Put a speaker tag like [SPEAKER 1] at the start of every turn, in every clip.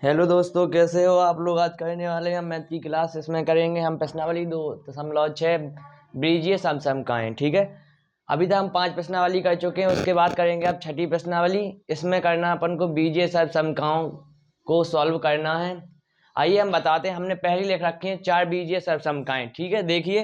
[SPEAKER 1] Hello दोस्तों, कैसे हो आप लोग। आज करने वाले हैं हम मैथ की क्लास। इसमें करेंगे हम प्रश्नावली 2.6 बीजीय समसंख्याएं। ठीक है, अभी तक हम 5 प्रश्नावली कर चुके हैं। उसके बाद करेंगे अब छठी प्रश्नावली। इसमें करना अपन को बीजीय समसंख्याओं को सॉल्व करना है। आइए हम बताते हैं। हमने पहली लिख रखी है 4 बीजीय समसंख्याएं। ठीक है, देखिए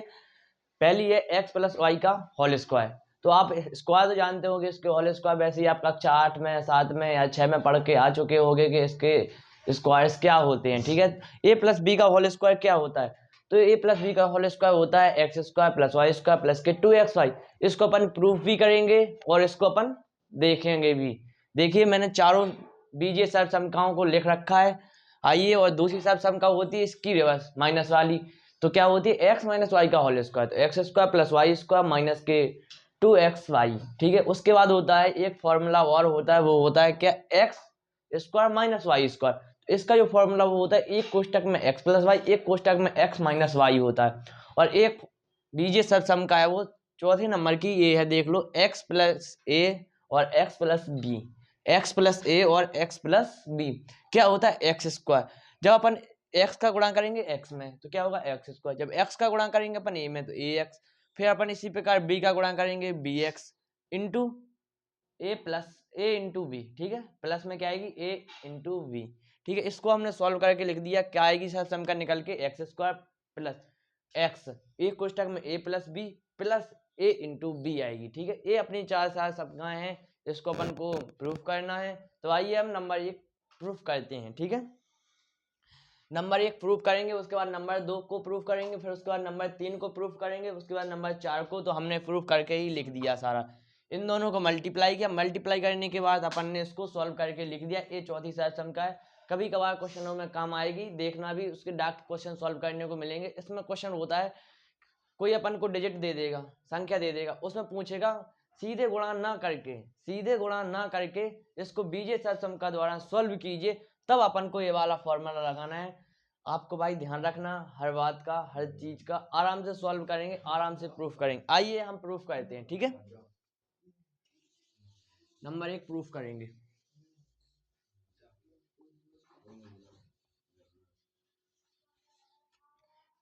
[SPEAKER 1] पहली है x प्लस वाई का होल स्क्वायर। तो आप स्क्वायर तो जानते होंगे इसके होल स्क्वायर, वैसे ही आप कक्षा 8 में 7 में या 6 में पढ़ के आ चुके होंगे कि इसके स्क्वायर्स क्या होते हैं। ठीक है, a प्लस बी का होल स्क्वायर क्या होता है, तो a प्लस बी का होल स्क्वायर होता है X square plus Y square plus के 2xy। इसको अपन प्रूफ भी करेंगे और इसको अपन देखेंगे भी। देखिए मैंने चारों बीजीय समसंख्याओं को लिख रखा है। आइए, और दूसरी समसंख्या होती है इसकी रिवर्स माइनस वाली। तो क्या होती है एक्स माइनस वाई का होल स्क्वायर, तो X square plus Y square minus के 2xy। ठीक है, उसके बाद होता है एक फॉर्मूला और होता है, वो होता है क्या, X square minus Y square. इसका जो फॉर्मूला वो होता है एक कोष्टक में एक्स प्लस वाई, एक कोष्टक में एक्स माइनस वाई होता है। और एक बीजीय सम का है वो चौथे नंबर की ये है, देख लो, एक्स प्लस ए और X plus B. X plus A और एक्स प्लस बी क्या होता है एक्स स्क्वायर। जब अपन एक्स का गुणा करेंगे एक्स में तो क्या होगा एक्स स्क्वायर। जब एक्स का गुणा करेंगे अपन ए में तो ए एक्स। फिर अपन इसी प्रकार बी का गुणा करेंगे बी एक्स इंटू ए प्लस ए इंटू बी। ठीक है, प्लस में क्या आएगी ए इंटू बी। ठीक है, इसको हमने सॉल्व करके लिख दिया। क्या आएगी सर सम का निकल के एक्स स्क्वायर प्लस एक्स एक कोष्टक में ए प्लस बी प्लस ए इंटू बी आएगी। ठीक है, ये अपनी चार संख्याएं हैं, इसको अपन को प्रूफ करना है। तो आइए हम नंबर 1 प्रूफ करते हैं। ठीक है, नंबर 1 प्रूफ करेंगे, उसके बाद नंबर 2 को प्रूफ करेंगे, फिर उसके बाद नंबर 3 को प्रूफ करेंगे, उसके बाद नंबर 4 को। तो हमने प्रूफ करके ही लिख दिया सारा। इन दोनों को मल्टीप्लाई किया, मल्टीप्लाई करने के बाद अपन ने इसको सॉल्व करके लिख दिया। ये चौथी सम का है, कभी कभार क्वेश्चनों में काम आएगी, देखना भी, उसके डायरेक्ट क्वेश्चन सॉल्व करने को मिलेंगे। इसमें क्वेश्चन होता है कोई अपन को डिजिट दे देगा, संख्या दे देगा, उसमें पूछेगा सीधे गुणा ना करके, सीधे गुणा ना करके इसको बीजीय सम का द्वारा सॉल्व कीजिए, तब अपन को ये वाला फॉर्मूला लगाना है। आपको भाई ध्यान रखना हर बात का, हर चीज का। आराम से सॉल्व करेंगे, आराम से प्रूफ करेंगे। आइए हम प्रूफ करते हैं। ठीक है, नंबर 1 प्रूफ करेंगे।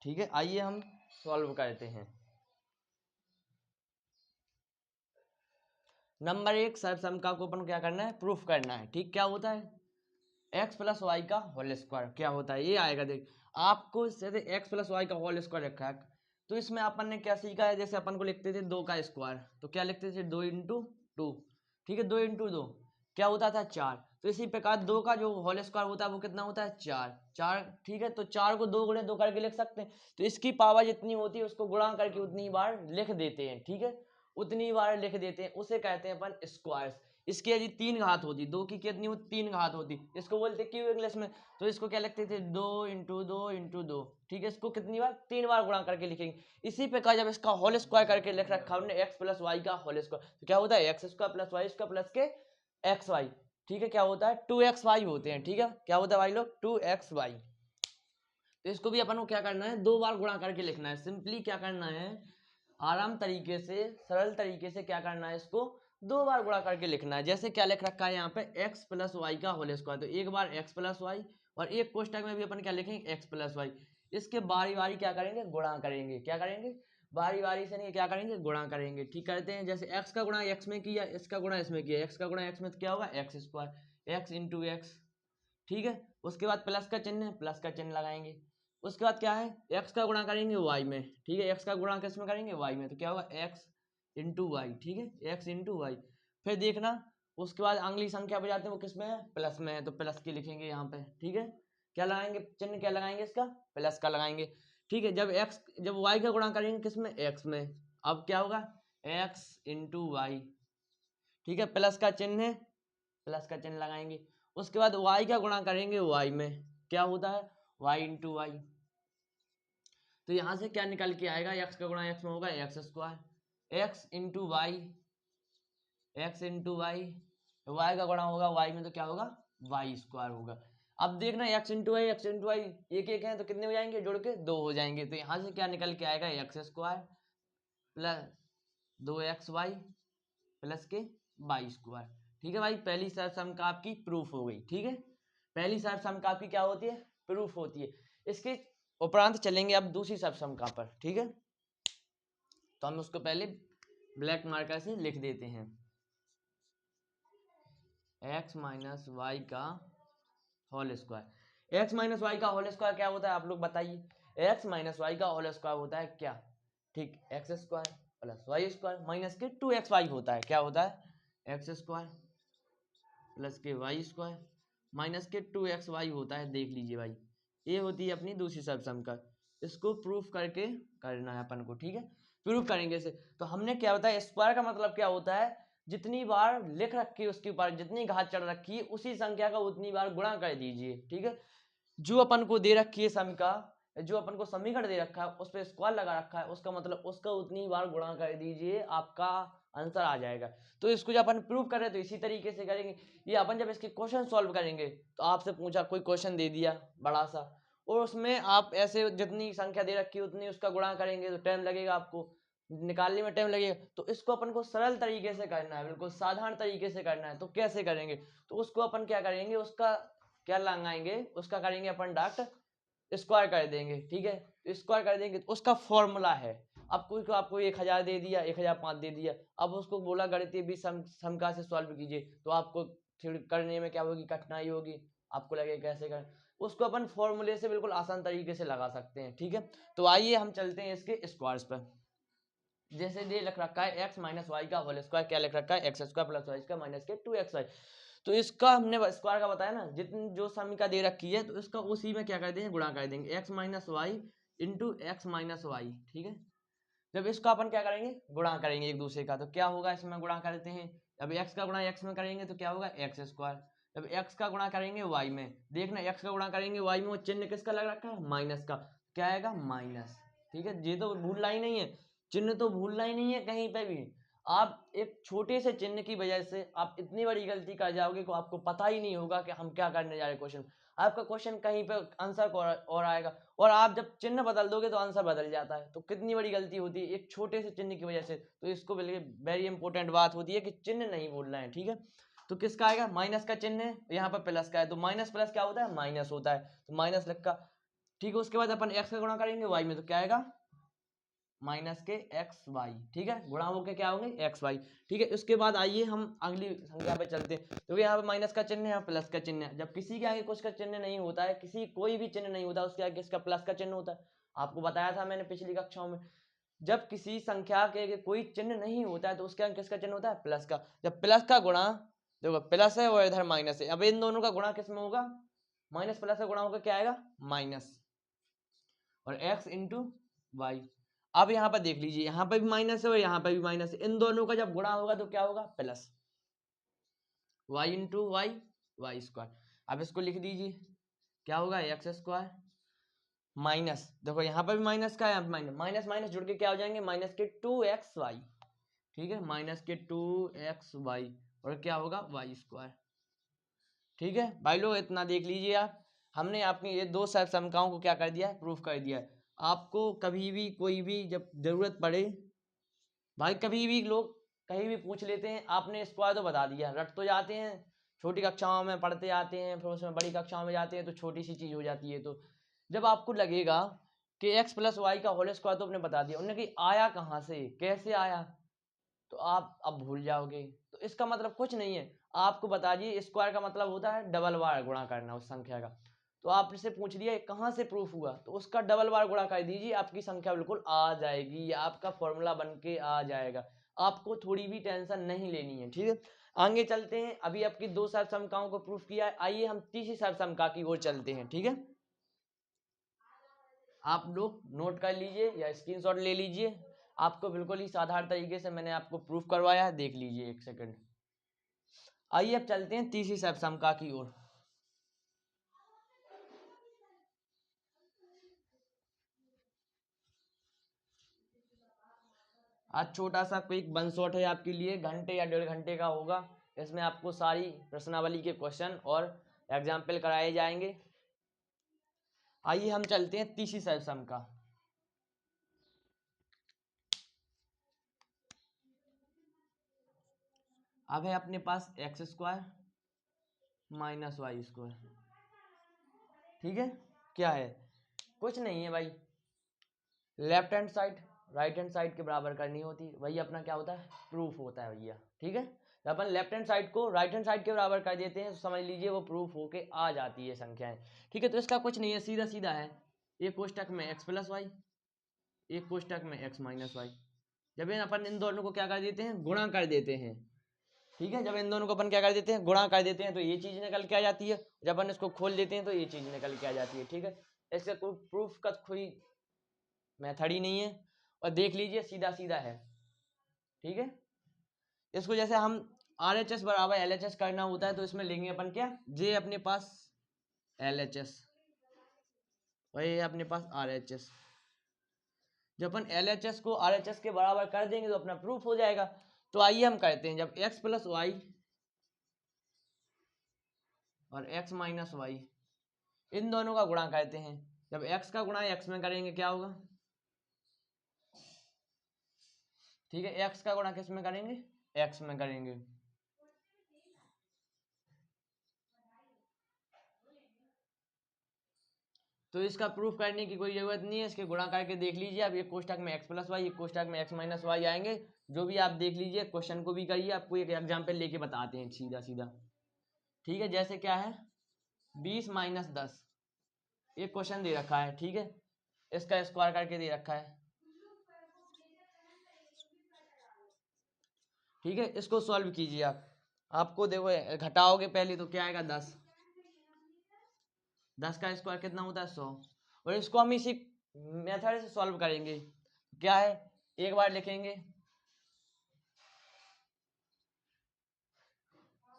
[SPEAKER 1] ठीक है, आइए हम सॉल्व करते हैं। नंबर 1 सर्वसमता को अपन क्या करना है, प्रूफ करना है। ठीक, क्या होता है एक्स प्लस वाई का होल स्क्वायर क्या होता है, ये आएगा। देख आपको जैसे एक्स प्लस वाई का होल स्क्वायर रखा है, तो इसमें अपन ने क्या सीखा है, जैसे अपन को लिखते थे 2 का स्क्वायर, तो क्या लिखते थे 2 इंटू 2। ठीक है, 2 इंटू 2 क्या होता था 4। तो इसी प्रकार 2 का जो होल स्क्वायर होता है वो कितना होता है 4 4। ठीक है, तो 4 को 2 गुणे 2 करके लिख सकते हैं। तो इसकी पावर जितनी होती है उसको गुणा करके उतनी बार लिख देते हैं। ठीक है, उतनी बार लिख देते हैं, उसे कहते हैं अपन स्क्वायर्स। इसकी यदि 3 घात होती, 2 की कितनी होती 3 घात होती, इसको बोलते क्यों इंग्लिश में, तो इसको क्या लिखते थे 2 इंटू 2 इंटू 2। ठीक है, इसको कितनी बार 3 बार गुणा करके लिखेंगे। इसी प्रकार जब इसका होल स्क्वायर करके लिख रखा हमने एक्स प्लस वाई का होल स्क्वायर, तो क्या होता है X square plus Y square plus के एक्स वाई। ठीक है, क्या होता है 2xy होते हैं। ठीक है, क्या होता है भाई लोग 2xy। तो इसको भी अपन को क्या करना है 2 बार गुणा करके लिखना है। सिंपली क्या करना है, आराम तरीके से, सरल तरीके से क्या करना है, इसको 2 बार गुणा करके लिखना है। जैसे क्या लिख रखा है यहाँ पे x प्लस वाई का होल स्क्वायर, तो एक बार x प्लस वाई, और एक कोष्टक में भी अपन क्या लिखेंगे x प्लस वाई। इसके बारी बारी क्या करेंगे, गुणा करेंगे। क्या करेंगे, बारी बारी से नहीं, क्या करेंगे, गुणा करेंगे। ठीक करते हैं, जैसे x का गुणा x में किया, इसका गुणा इसमें किया, x का गुणा x में तो क्या होगा X square x into x. ठीक है, उसके बाद प्लस का चिन्ह है, प्लस का चिन्ह लगाएंगे। उसके बाद क्या है, x का गुणा करेंगे y में। ठीक है, x का गुणा किस में करेंगे, y में, तो क्या होगा x इंटू वाई। ठीक है, x इंटू वाई। फिर देखना उसके बाद अगली संख्या बजाते हैं वो किस में है, प्लस में है, तो प्लस की लिखेंगे यहाँ पे। ठीक है, क्या लगाएंगे चिन्ह, क्या लगाएंगे इसका, प्लस का लगाएंगे। ठीक है, जब y का गुणा करेंगे किस में, x में, अब क्या होगा x इंटू वाई। ठीक है, प्लस का चिन्ह है, प्लस का चिन्ह लगाएंगे। उसके बाद y का गुणा करेंगे y में, क्या होता है y इंटू वाई। तो यहां से क्या निकल के आएगा, x का गुणा x में होगा X square, x into Y, X into Y, Y का गुणा होगा y में, तो क्या होगा वाई स्क्वायर होगा। अब देखना एक्स इंटू वाई एक एक है, तो कितने हो जाएंगे, जुड़ के 2 हो जाएंगे। तो यहां से क्या निकल के आएगा x square plus 2xy plus के वाई स्क्वायर। ठीक है भाई, पहली सम का आपकी प्रूफ हो गई। ठीक है, पहली सर्वसमता की क्या होती है, प्रूफ होती है। इसके उपरांत चलेंगे अब दूसरी सर्वसमता पर, ठीक है। तो हम उसको पहले ब्लैक मार्कर से लिख देते हैं, x माइनस वाई का whole square. X minus Y का होल स्क्वायर क्या होता है आप लोग बताइए। एक्स माइनस वाई का होल स्क्वायर होता है क्या, ठीक, X square plus Y square minus के 2xy होता है, क्या होता है, एक्स स्क्वायर प्लस के वाई स्क्वायर माइनस के 2xy होता है। देख लीजिए भाई, ये होती है अपनी दूसरी सर्वसमता। इसको प्रूफ करके करना है अपन को, ठीक है। प्रूफ करेंगे इसे। तो हमने क्या बताया, स्क्वायर का मतलब क्या होता है, जितनी बार लिख रखी है उसके ऊपर जितनी घात चढ़ रखी है उसी संख्या का उतनी बार गुणा कर दीजिए, ठीक है। जो अपन को दे रखी है सम का, जो अपन को समीकरण दे रखा है उस पर स्क्वायर लगा रखा है, उसका मतलब उसका उतनी बार गुणा कर दीजिए, आपका आंसर आ जाएगा। तो इसको जब अपन प्रूव करें तो इसी तरीके से करेंगे। ये अपन जब इसके क्वेश्चन सॉल्व करेंगे तो आपसे पूछा, कोई क्वेश्चन दे दिया बड़ा सा, और उसमें आप ऐसे जितनी संख्या दे रखी है उतनी उसका गुणा करेंगे तो टाइम लगेगा, आपको निकालने में टाइम लगेगा। तो इसको अपन को सरल तरीके से करना है, बिल्कुल साधारण तरीके से करना है। तो कैसे करेंगे, तो उसको अपन क्या करेंगे, उसका क्या लगाएंगे, उसका करेंगे अपन डार्ट स्क्वायर कर देंगे, ठीक है। तो स्क्वायर कर देंगे तो उसका फॉर्मूला है, अब कोई को आपको 1000 दे दिया, 1005 दे दिया, अब उसको बोला गणितीय भी समका से सॉल्व कीजिए, तो आपको करने में क्या होगी, कठिनाई होगी, आपको लगेगा कैसे कर, उसको अपन फॉर्मूले से बिल्कुल आसान तरीके से लगा सकते हैं, ठीक है। तो आइए हम चलते हैं इसके स्क्वायर्स पर। जैसे ये लिख रखा है एक्स माइनस वाई का होल स्क्वायर, क्या लिख रखा है, X square plus Y square minus के 2xy। तो इसका हमने स्क्वायर का बताया ना, जितनी जो समीकरण दे रखी है तो इसका उसी में क्या कर देंगे, गुणा कर देंगे, X minus Y into X minus Y, ठीक है। जब इसका अपन क्या करेंगे, गुणा करेंगे एक दूसरे का, तो क्या होगा, इसमें गुणा करते हैं। जब एक्स का गुणा एक्स में करेंगे तो क्या होगा, एक्स स्क्वायर। जब एक्स का गुणा करेंगे वाई में, देखना एक्स का गुणा करेंगे वाई में, वो चिन्ह किसका लग रखा है, माइनस का, क्या आएगा, माइनस, ठीक है। ये तो भूलना ही नहीं है, चिन्ह तो भूलना ही नहीं है कहीं पे भी। आप एक छोटे से चिन्ह की वजह से आप इतनी बड़ी गलती कर जाओगे कि आपको पता ही नहीं होगा कि हम क्या करने जा रहे हैं क्वेश्चन। आपका क्वेश्चन कहीं पे आंसर और आएगा, और आप जब चिन्ह बदल दोगे तो आंसर बदल जाता है। तो कितनी बड़ी गलती होती है एक छोटे से चिन्ह की वजह से। तो इसको वेरी इंपॉर्टेंट बात होती है कि चिन्ह नहीं भूलना है, ठीक है। तो किसका आएगा, माइनस का चिन्ह है, यहाँ पर प्लस का है, तो माइनस प्लस क्या होता है, माइनस होता है, तो माइनस लिखा, ठीक है। उसके बाद अपन एक्स का गुणा करेंगे वाई में, तो क्या आएगा, माइनस के एक्स वाई, ठीक है, गुणा होकर क्या होंगे, एक्स वाई, ठीक है। उसके बाद आइए हम अगली संख्या पे चलते हैं। तो यहाँ पे माइनस का चिन्ह है, यहाँ प्लस का चिन्ह है। जब किसी के आगे कुछ का चिन्ह नहीं होता है, किसी कोई भी चिन्ह नहीं होता, उसके आगे किसका प्लस का चिन्ह होता है, आपको बताया था मैंने पिछली कक्षाओं में। जब किसी संख्या के आगे कोई चिन्ह नहीं होता है तो उसके आगे किसका चिन्ह होता है, प्लस का। जब प्लस का गुणा, देखो प्लस है और इधर माइनस है, अब इन दोनों का गुणा किस में होगा, माइनस प्लस का गुणा होकर क्या आएगा, माइनस, और एक्स इंटू वाई। अब यहाँ पर देख लीजिए, यहाँ पर भी माइनस है और यहाँ पर भी माइनस है, इन दोनों का जब गुणा होगा तो क्या होगा, plus, Y into Y, Y square. अब इसको लिख दीजिए, क्या होगा, एक्स स्क्वायर माइनस, देखो यहाँ पर भी माइनस का है, माइनस माइनस माइनस जुड़ के क्या हो जाएंगे, माइनस के 2xy, ठीक है, माइनस के 2xy, और क्या होगा, वाई स्क्वायर, ठीक है। भाई लोग इतना देख लीजिए आप, हमने आपकी ये दो समकाओं को क्या कर दिया है, प्रूफ कर दिया है। आपको कभी भी कोई भी जब जरूरत पड़े, भाई कभी भी लोग कहीं भी पूछ लेते हैं, आपने स्क्वायर तो बता दिया, रट तो जाते हैं, छोटी कक्षाओं में पढ़ते आते हैं, फिर उसमें बड़ी कक्षाओं में जाते हैं तो छोटी सी चीज़ हो जाती है। तो जब आपको लगेगा कि एक्स प्लस वाई का होल स्क्वायर तो आपने बता दिया, उन्हें कि आया कहाँ से, कैसे आया, तो आप अब भूल जाओगे। तो इसका मतलब कुछ नहीं है, आपको बता दिए स्क्वायर का मतलब होता है डबल बार गुणा करना उस संख्या का। तो आपसे पूछ लिया कहाँ से प्रूफ हुआ, तो उसका डबल बार गुणा कर दीजिए, आपकी संख्या बिल्कुल आ जाएगी, आपका फॉर्मूला बन के आ जाएगा, आपको थोड़ी भी टेंशन नहीं लेनी है, ठीक है। आगे चलते हैं, अभी आपकी दो सर्वसमताओं को प्रूफ किया है, आइए हम तीसरी सर्वसमता की ओर चलते हैं, ठीक है। आप लोग नोट कर लीजिए या स्क्रीनशॉट ले लीजिए, आपको बिल्कुल ही साधारण तरीके से मैंने आपको प्रूफ करवाया है, देख लीजिए एक सेकंड। आइए अब चलते हैं तीसरी सर्वसमता की ओर। आज छोटा सा क्विक वन शॉट है आपके लिए, घंटे या 1.5 घंटे का होगा। इसमें आपको सारी प्रश्नावली के क्वेश्चन और एग्जाम्पल कराए जाएंगे। आइए हम चलते हैं तीसरी सर्वसमता। अब है अपने पास x square minus Y square, ठीक है, क्या है, कुछ नहीं है भाई, left hand side right hand side के बराबर करनी होती है, वही अपना क्या होता है, प्रूफ होता है भैया। ठीक है, जब अपन लेफ्ट हैंड साइड को राइट हैंड साइड के बराबर कर देते हैं तो समझ लीजिए वो प्रूफ होके आ जाती है संख्याएं। ठीक है, तो इसका कुछ नहीं है, सीधा सीधा है, एक कोष्टक में x प्लस वाई, एक कोष्टक में x माइनस वाई। जब अपन इन दोनों को क्या कर देते हैं, गुणा कर देते हैं। ठीक है, जब इन दोनों को अपन क्या कर देते हैं, गुणा कर देते हैं, तो ये चीज निकल के आ जाती है। जब अपन इसको खोल देते हैं तो ये चीज निकल के आ जाती है। ठीक है, इसका कोई प्रूफ का कोई मेथड ही नहीं है, और देख लीजिए सीधा सीधा है। ठीक है, इसको जैसे हम RHS बराबर LHS करना होता है तो इसमें लेंगे अपन क्या, J अपने पास LHS, वही है अपने पास RHS। जब अपन LHS को RHS के बराबर कर देंगे तो अपना प्रूफ हो जाएगा। तो आइए हम करते हैं, जब x प्लस वाई और x माइनस वाई इन दोनों का गुणा करते हैं, जब x का गुणा x में करेंगे क्या होगा, ठीक है, x का गुणा किस में करेंगे, x में करेंगे। तो इसका प्रूफ करने की कोई जरूरत नहीं है, इसके गुणा करके देख लीजिए। अब एक कोष्टक में x प्लस वाई, एक कोष्टक में x माइनस वाई आएंगे, जो भी आप देख लीजिए, क्वेश्चन को भी करिए, आपको एक एग्जाम्पल लेके बताते हैं सीधा सीधा। ठीक है, जैसे क्या है 20 माइनस 10, एक क्वेश्चन दे रखा है। ठीक है, इसका स्क्वायर करके दे रखा है। ठीक है, इसको सॉल्व कीजिए आप, आपको देखो घटाओगे पहले तो क्या आएगा 10, 10 का स्क्वायर कितना होता है 100, और इसको हम इसी मेथड से सॉल्व करेंगे। क्या है, एक बार लिखेंगे,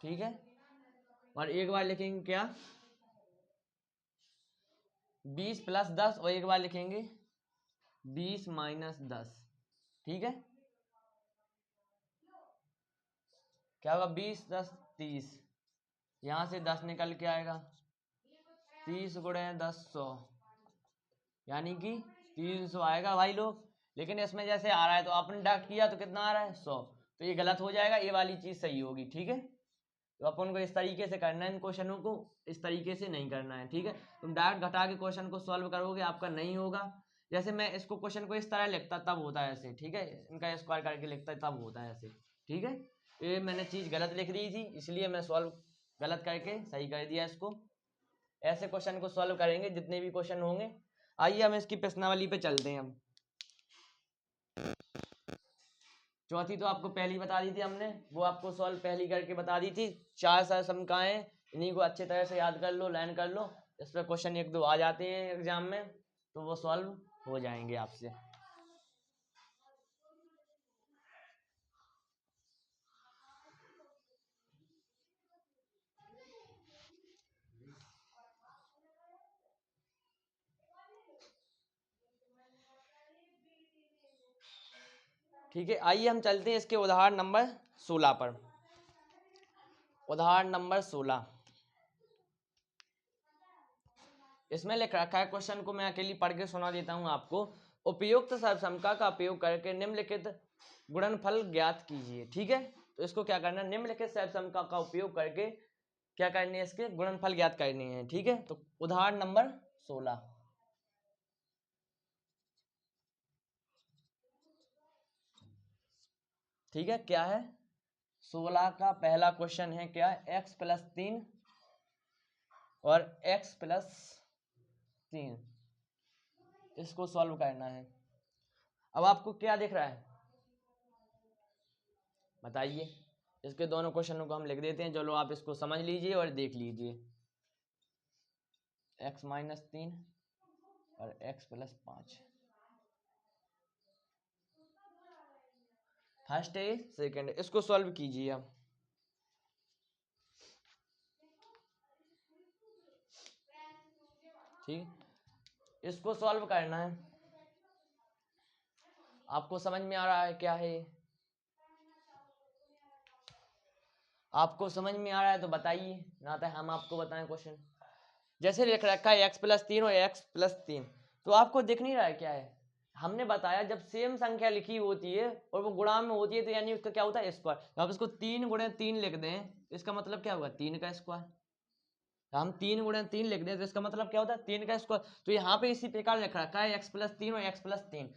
[SPEAKER 1] ठीक है, और एक बार लिखेंगे क्या 20 प्लस 10, और एक बार लिखेंगे 20 माइनस 10। ठीक है, क्या होगा 20 10 30, यहाँ से 10 निकल के आएगा, 30 गुणे 10 100, यानी कि 300 आएगा भाई लोग। लेकिन इसमें जैसे आ रहा है तो आपने डायरेक्ट किया तो कितना आ रहा है 100, तो ये गलत हो जाएगा, ये वाली चीज सही होगी। ठीक है, तो अपन को इस तरीके से करना है, इन क्वेश्चनों को इस तरीके से नहीं करना है। ठीक है, तुम डायरेक्ट घटा के क्वेश्चन को सॉल्व करोगे, आपका नहीं होगा। जैसे मैं इसको क्वेश्चन को इस तरह लिखता तब होता है ऐसे। ठीक है, इनका स्क्वायर करके लिखता तब होता है ऐसे। ठीक है, ये मैंने चीज गलत लिख दी थी, इसलिए मैं सॉल्व गलत करके सही कर दिया इसको। ऐसे क्वेश्चन को सॉल्व करेंगे जितने भी क्वेश्चन होंगे। आइए हम इसकी प्रश्नावली पे चलते हैं। हम चौथी तो आपको पहली बता दी थी हमने, वो आपको सॉल्व पहली करके बता दी थी। 4 समकाएं, इन्हीं को अच्छे तरह से याद कर लो, लाइन कर लो, इस पर क्वेश्चन 1 2 आ जाते हैं एग्जाम में, तो वो सॉल्व हो जाएंगे आपसे। ठीक है, आइए हम चलते हैं इसके उदाहरण नंबर 16 पर। उदाहरण नंबर 16, इसमें लिख रखा है, क्वेश्चन को मैं अकेली पढ़ के सुना देता हूं आपको। उपयुक्त सर्वसमका का उपयोग करके निम्नलिखित गुणनफल ज्ञात कीजिए। ठीक है, तो इसको क्या करना है, निम्नलिखित सर्वसमका का उपयोग करके क्या करने है, इसके गुणनफल ज्ञात करने हैं। ठीक है, तो उदाहरण नंबर 16, ठीक है, क्या है 16 का पहला क्वेश्चन है, क्या x प्लस 3 और x प्लस 3, इसको सॉल्व करना है। अब आपको क्या दिख रहा है बताइए, इसके दोनों क्वेश्चनों को हम लिख देते हैं, चलो आप इसको समझ लीजिए और देख लीजिए। x माइनस 3 और x प्लस 5, फर्स्ट है सेकंड है, इसको सॉल्व कीजिए आप। ठीक, इसको सॉल्व करना है, आपको समझ में आ रहा है क्या है, आपको समझ में आ रहा है तो बताइए, ना तो हम आपको बताएं क्वेश्चन। जैसे लिख रखा है x प्लस 3 और x प्लस 3, तो आपको दिख नहीं रहा है क्या है, हमने बताया जब सेम संख्या लिखी होती है और वो गुणा में होती है तो यानी उसका क्या होता है स्क्वायर। तो आप इसको 3 गुणे 3 लिख दें, इसका मतलब क्या होगा 3 का स्क्वायर। हम 3 × 3 लिख दें तो इसका मतलब क्या होता है 3 का स्क्वायर। तो यहाँ पे इसी प्रकार लिख रखा है x+3 और x+3,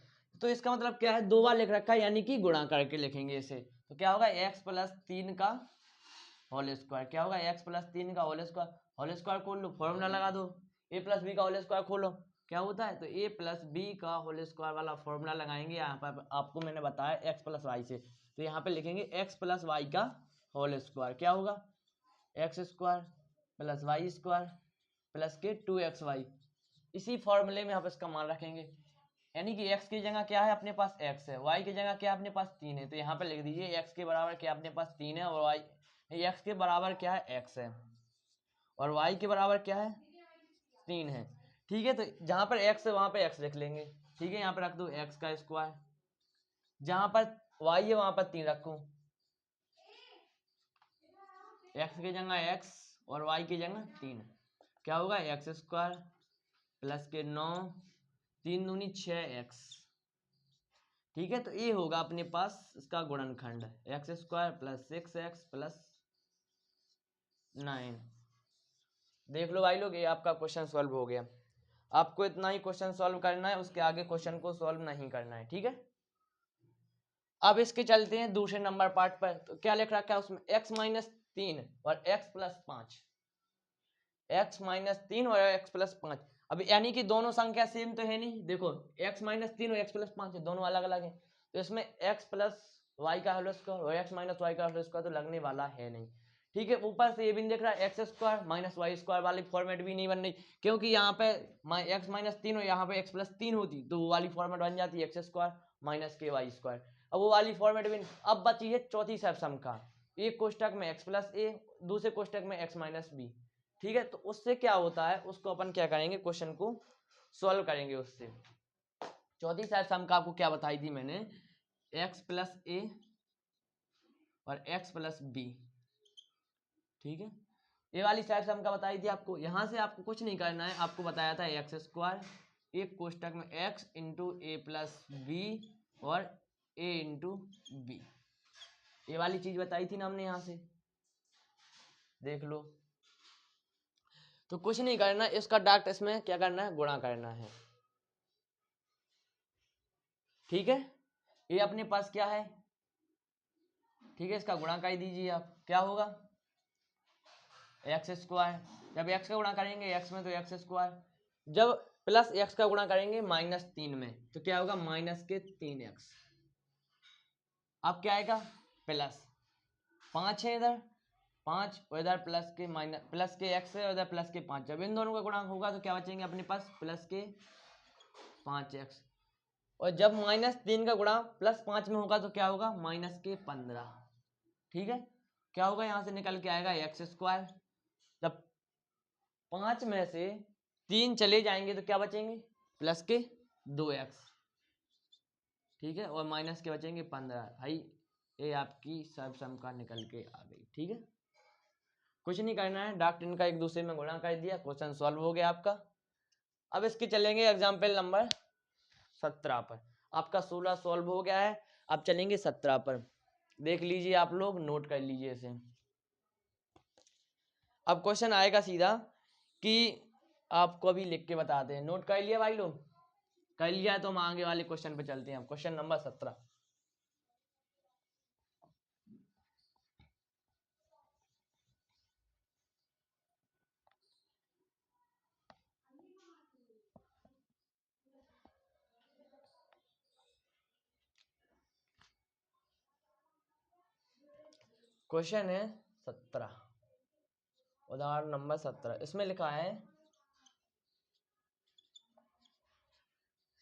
[SPEAKER 1] तो इसका मतलब क्या है 2 बार लिख रखा है, यानी कि गुणा करके लिखेंगे इसे। तो क्या होगा x+3 का होल स्क्वायर, क्या होगा x+3 का होल स्क्वायर खोल लो, फॉर्मूला लगा दो, a+b का होल स्क्वायर खोलो, क्या होता है, तो a+b का होल स्क्वायर वाला फॉर्मूला लगाएंगे यहाँ पर, आपको मैंने बताया x+y से। तो यहाँ पे लिखेंगे x+y का होल स्क्वायर, क्या होगा x² + y² प्लस के 2xy। इसी फॉर्मूले में आप इसका मान रखेंगे, यानी कि x की जगह क्या है अपने पास x है, y की जगह क्या अपने पास 3 है, तो यहाँ पे लिख दीजिए x के बराबर क्या अपने पास 3 है, और x के बराबर क्या है x है, और y के बराबर क्या है 3 है। ठीक है, तो जहाँ पर x है वहाँ पे x लिख लेंगे। ठीक है, यहाँ पे रख दो x का स्क्वायर, जहाँ पर y है वहाँ पर 3 रखो, x की जगह x और y की जगह 3, क्या होगा x² प्लस के 9, 3 दूनी 6x। ठीक है, तो ये होगा अपने पास इसका गुणनखंड x² + 6x + 9। देख लो भाई लोग, ये आपका क्वेश्चन सॉल्व हो गया। आपको इतना ही क्वेश्चन सॉल्व करना है, उसके आगे क्वेश्चन को सॉल्व नहीं करना है। ठीक है, अब इसके चलते हैं दूसरे नंबर पार्ट पर। तो क्या लिख रखा है उसमें x-3 और x+5, x-3 और x+5। अब यानी कि दोनों संख्या सेम तो है नहीं, देखो x-3 और x+5 है, दोनों अलग अलग है, तो इसमें x+y का होल स्क्वायर और x-y का होल स्क्वायर तो लगने वाला है नहीं। ठीक है, ऊपर से ये भी देख रहा है x² - y² वाली फॉर्मेट भी नहीं बन रही, क्योंकि यहाँ पे x-3 और यहाँ पे x+3 होती तो वो वाली फॉर्मेट बन जाती है x² - के y²। अब वो वाली फॉर्मेट भी नहीं। अब बची है चौथी सबसंख्या, एक कोष्टक में x+a, दूसरे कोष्टक में x-b। ठीक है, तो उससे क्या होता है, उसको अपन क्या करेंगे, क्वेश्चन को सॉल्व करेंगे उससे। चौथी सबसंख्या को क्या बताई थी मैंने, x+a और x+b। ठीक है, ये वाली सबसंख्या बताई थी आपको। यहाँ से आपको कुछ नहीं करना है, आपको बताया था x², एक कोष्टक में x × a+b और a × b, ये वाली चीज बताई थी ना हमने, यहाँ से देख लो। तो कुछ नहीं करना, इसका डायरेक्ट इसमें क्या करना है, गुणा करना है। ठीक है, ये अपने पास क्या है, ठीक है, इसका गुणा कर दीजिए आप, क्या होगा x², जब x का गुणा करेंगे x में तो x², जब प्लस x का गुणा करेंगे -3 में तो क्या होगा -3x। अब क्या आएगा प्लस 5 है इधर 5 और इधर प्लस के x है और इधर प्लस के 5, जब इन दोनों का गुणा होगा तो क्या बचेंगे अपने पास प्लस के 5x, और जब -3 का गुणा +5 में होगा तो क्या होगा -15। ठीक है, क्या होगा यहाँ से निकल के आएगा x², जब 5 में से 3 चले जाएंगे तो क्या बचेंगे प्लस के 2x। ठीक है, और माइनस के बचेंगे 15। भाई ये आपकी सबसंख्या निकल के आ गई। ठीक है, कुछ नहीं करना है, डायरेक्ट इनका एक दूसरे में गुणा कर दिया, क्वेश्चन सॉल्व हो गया आपका। अब इसके चलेंगे एग्जाम्पल नंबर 17 पर। आपका 16 सॉल्व हो गया है, अब चलेंगे 17 पर। देख लीजिए आप लोग, नोट कर लीजिए इसे। अब क्वेश्चन आएगा सीधा कि आपको अभी लिख के बताते हैं, नोट कर लिया भाई लोग, कर लिया है तो हम आगे वाले क्वेश्चन पे चलते हैं। क्वेश्चन नंबर 17, क्वेश्चन है 17, उदाहरण नंबर 17। इसमें लिखा है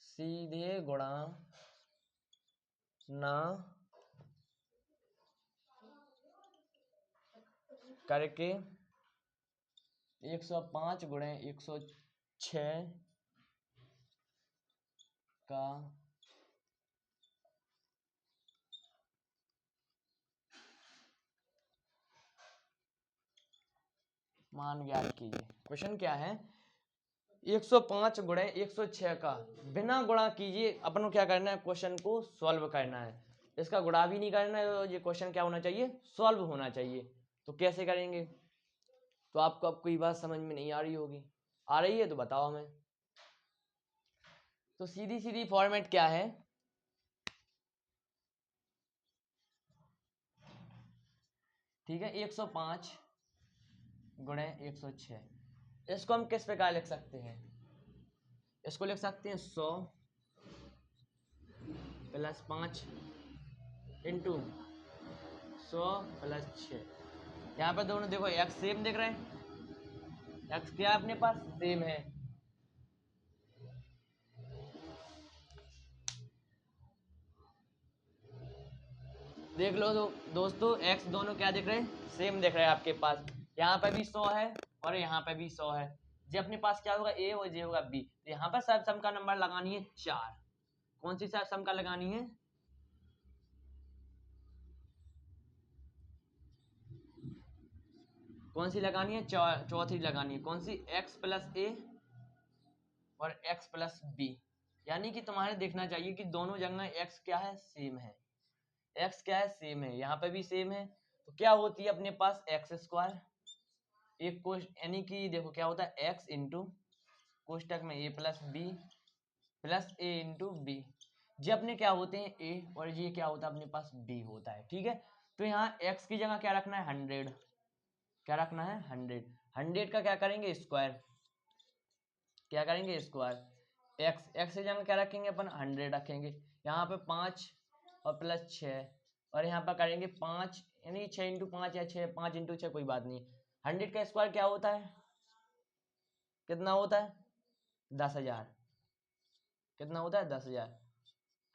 [SPEAKER 1] सीधे गुणा ना करके 105 × 106 का मान ज्ञात कीजिए। क्वेश्चन क्या है, 105 × 106 का बिना गुणा कीजिए अपन को क्या करना है, क्वेश्चन को सॉल्व करना है। इसका गुणा भी नहीं करना है, तो ये क्वेश्चन क्या होना चाहिए, सॉल्व होना चाहिए। तो कैसे करेंगे, तो आपको अब कोई बात समझ में नहीं आ रही होगी, आ रही है तो बताओ हमें। तो सीधी सीधी फॉर्मेट क्या है, ठीक है, 105 गुणे 106। इसको हम किस प्रकार लिख सकते हैं, इसको लिख सकते हैं 100 + 5 इंटू 100 + 6। यहाँ पर दोनों देखो एक्स सेम दिख रहे हैं, एक्स क्या अपने पास सेम है, देख लो तो दोस्तों एक्स दोनों क्या दिख रहे हैं, सेम दिख रहे हैं आपके पास। यहाँ पे भी 100 है और यहाँ पे भी 100 है, जी अपने पास क्या होगा ए और जे होगा बी। यहाँ पर सब सम का नंबर लगानी है 4। कौन सी सब सम का लगानी है, कौन सी लगानी है, चौथी लगानी है, कौन सी, x + a और x + b। यानी कि तुम्हारे देखना चाहिए कि दोनों जगह x क्या है, सेम है, x क्या है, सेम है, यहाँ पे भी सेम है। तो क्या होती है अपने पास x², एक कोष्ट यानी कि देखो क्या होता है x इंटू कोष्टक में a + b + a into B. ये अपने क्या होते हैं a और ये क्या होता है अपने पास b होता है, ठीक है। तो यहाँ x की जगह क्या रखना है 100, क्या रखना है 100, 100 का क्या करेंगे स्क्वायर, क्या करेंगे स्क्वायर, x की जगह क्या रखेंगे अपन 100 रखेंगे। यहाँ पे 5 और +6 और यहाँ पर करेंगे 5 यानी 6 इंटू 5 या 6 5 इंटू 6 कोई बात नहीं। 100 का स्क्वायर क्या होता है, कितना होता है 10,000, कितना होता है 10,000।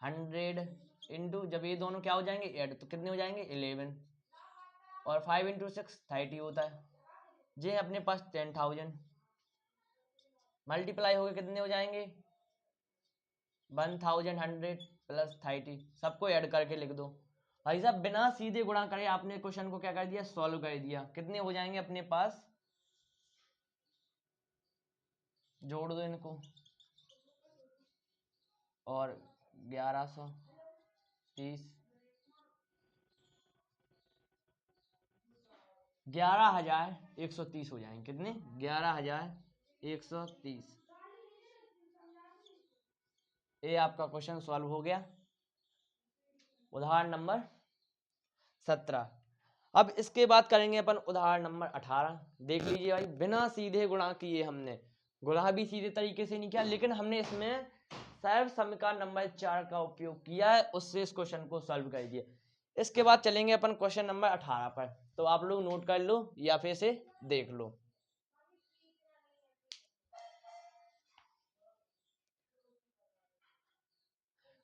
[SPEAKER 1] 100 इंटू जब ये दोनों क्या हो जाएंगे ऐड तो कितने हो जाएंगे 11 और 5 इंटू 6 30 होता है। ये अपने पास 10,000 मल्टीप्लाई हो गए कितने हो जाएंगे 1100 + 30, सबको ऐड करके लिख दो। भाई साहब बिना सीधे गुणा करे आपने क्वेश्चन को क्या कर दिया, सॉल्व कर दिया। कितने हो जाएंगे अपने पास, जोड़ दो इनको और 1130 11,130 हो जाएंगे, कितने 11,130। ये आपका क्वेश्चन सॉल्व हो गया, उदाहरण नंबर 17। अब इसके बाद करेंगे अपन उदाहरण नंबर 18। देख लीजिए भाई, बिना सीधे गुणा किए हमने, गुणा भी सीधे तरीके से नहीं किया लेकिन हमने इसमें सर्व सम का नंबर 4 का उपयोग किया है, उससे इस क्वेश्चन को सॉल्व कर दिया। इसके बाद चलेंगे अपन क्वेश्चन नंबर 18 पर, तो आप लोग नोट कर लो या फिर से देख लो।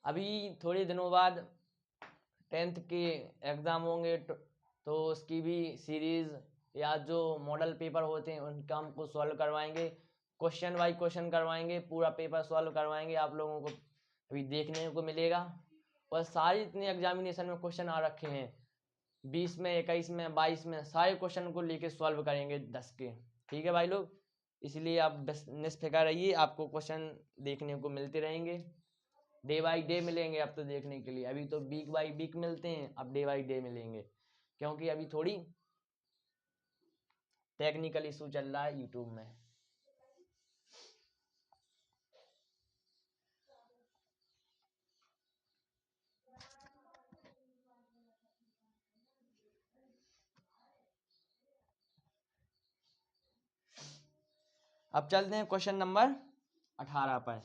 [SPEAKER 1] अभी थोड़े दिनों बाद 10th के एग्जाम होंगे तो उसकी भी सीरीज या जो मॉडल पेपर होते हैं उनका हमको सॉल्व करवाएंगे, क्वेश्चन बाय क्वेश्चन करवाएंगे, पूरा पेपर सॉल्व करवाएंगे, आप लोगों को अभी देखने को मिलेगा। और सारे इतने एग्जामिनेशन में क्वेश्चन आ रखे हैं, 20 में 21 में 22 में सारे क्वेश्चन को लेके सॉल्व करेंगे 10 के, ठीक है भाई लोग। इसलिए आप बस निष्फिक्र रहिए, आपको क्वेश्चन देखने को मिलते रहेंगे, डे बाई डे मिलेंगे अब तो देखने के लिए। अभी तो वीक बाई वीक मिलते हैं, अब डे बाई डे मिलेंगे, क्योंकि अभी थोड़ी टेक्निकल इशू चल रहा है यूट्यूब में। अब चलते हैं क्वेश्चन नंबर 18 पर।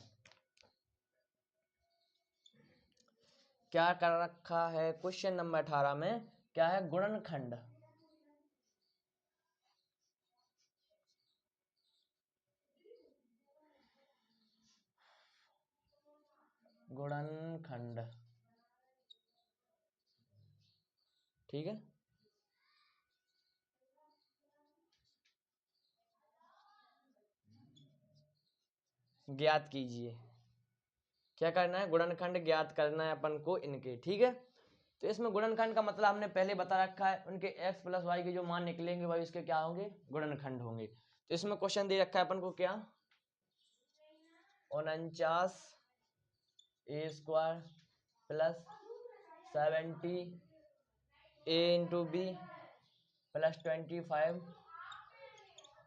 [SPEAKER 1] क्या कर रखा है क्वेश्चन नंबर 18 में, क्या है गुणनखंड। गुणनखंड, ठीक है। ज्ञात कीजिए, क्या करना है, गुणनखंड ज्ञात करना है अपन को इनके, ठीक है। तो इसमें गुणनखंड का मतलब हमने पहले बता रखा है, उनके x + y के जो मान निकलेंगे वही उसके क्या होंगे, गुणनखंड होंगे। तो इसमें क्वेश्चन दे रखा है अपन को क्या, 49 a² + 70 a × b + 25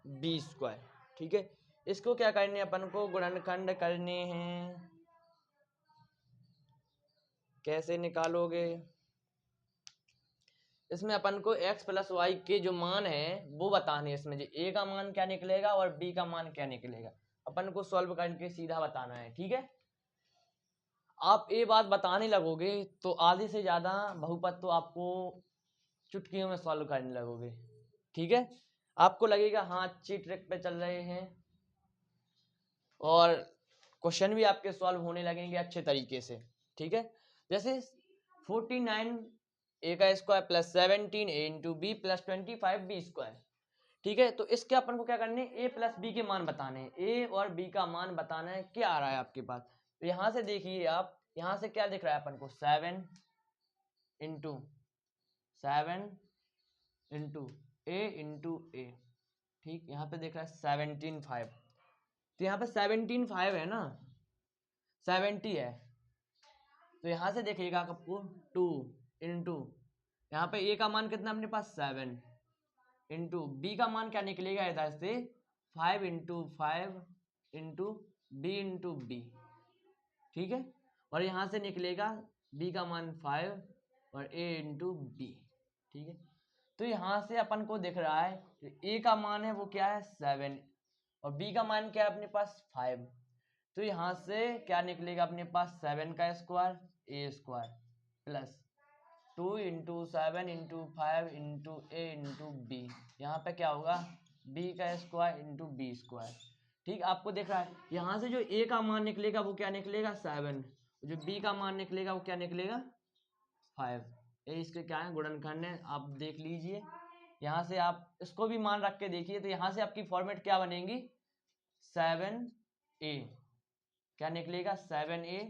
[SPEAKER 1] B square. ठीक है, इसको क्या करने अपन को गुणनखंड करने हैं। कैसे निकालोगे? इसमें अपन को x प्लस वाई के जो मान है वो बताने हैं। इसमें जो a का मान क्या निकलेगा और b का मान क्या निकलेगा अपन को सॉल्व करके सीधा बताना है। ठीक है, आप ये बात बताने लगोगे तो आधे से ज्यादा बहुपद तो आपको चुटकियों में सॉल्व करने लगोगे। ठीक है, आपको लगेगा हाँ अच्छी ट्रिक पे चल रहे हैं और क्वेश्चन भी आपके सॉल्व होने लगेंगे अच्छे तरीके से। ठीक है, जैसे 49 ए का square plus 17 A into B plus 25 B square. ठीक है, तो इसके अपन को क्या करने हैं, ए प्लस बी के मान बताने हैं। ए और बी का मान बताना है। क्या आ रहा है आपके पास, तो यहाँ से देखिए आप, यहाँ से क्या दिख रहा है अपन को 7 इंटू 7 इंटू ए इंटू ए। ठीक, यहाँ पे देख रहा है 17 5, तो यहाँ पे 17 5 है ना, 70 है, तो यहाँ से देखिएगा आपको 2 इंटू, यहाँ पे ए का मान कितना अपने पास 7 इंटू बी का मान क्या निकलेगा इधर से 5 into 5 into B into B. ठीक है, और यहाँ से निकलेगा बी का मान 5 और ए इंटू बी। ठीक है, तो यहाँ से अपन को दिख रहा है ए का मान है वो क्या है 7 और बी का मान क्या है अपने पास 5, तो यहाँ से क्या निकलेगा अपने पास 7 का square A square plus 2 into 7 into 5 into A into B, यहाँ पे क्या होगा बी का स्क्वायर इंटू बी स्क्वायर। ठीक, आपको दिख रहा है यहाँ से जो ए का मान निकलेगा वो क्या निकलेगा 7, जो बी का मान निकलेगा वो क्या निकलेगा 5। ये इसके क्या है गुणनखंड है, आप देख लीजिए। यहाँ से आप इसको भी मान रख के देखिए तो यहाँ से आपकी फॉर्मेट क्या बनेगी 7a, क्या निकलेगा 7a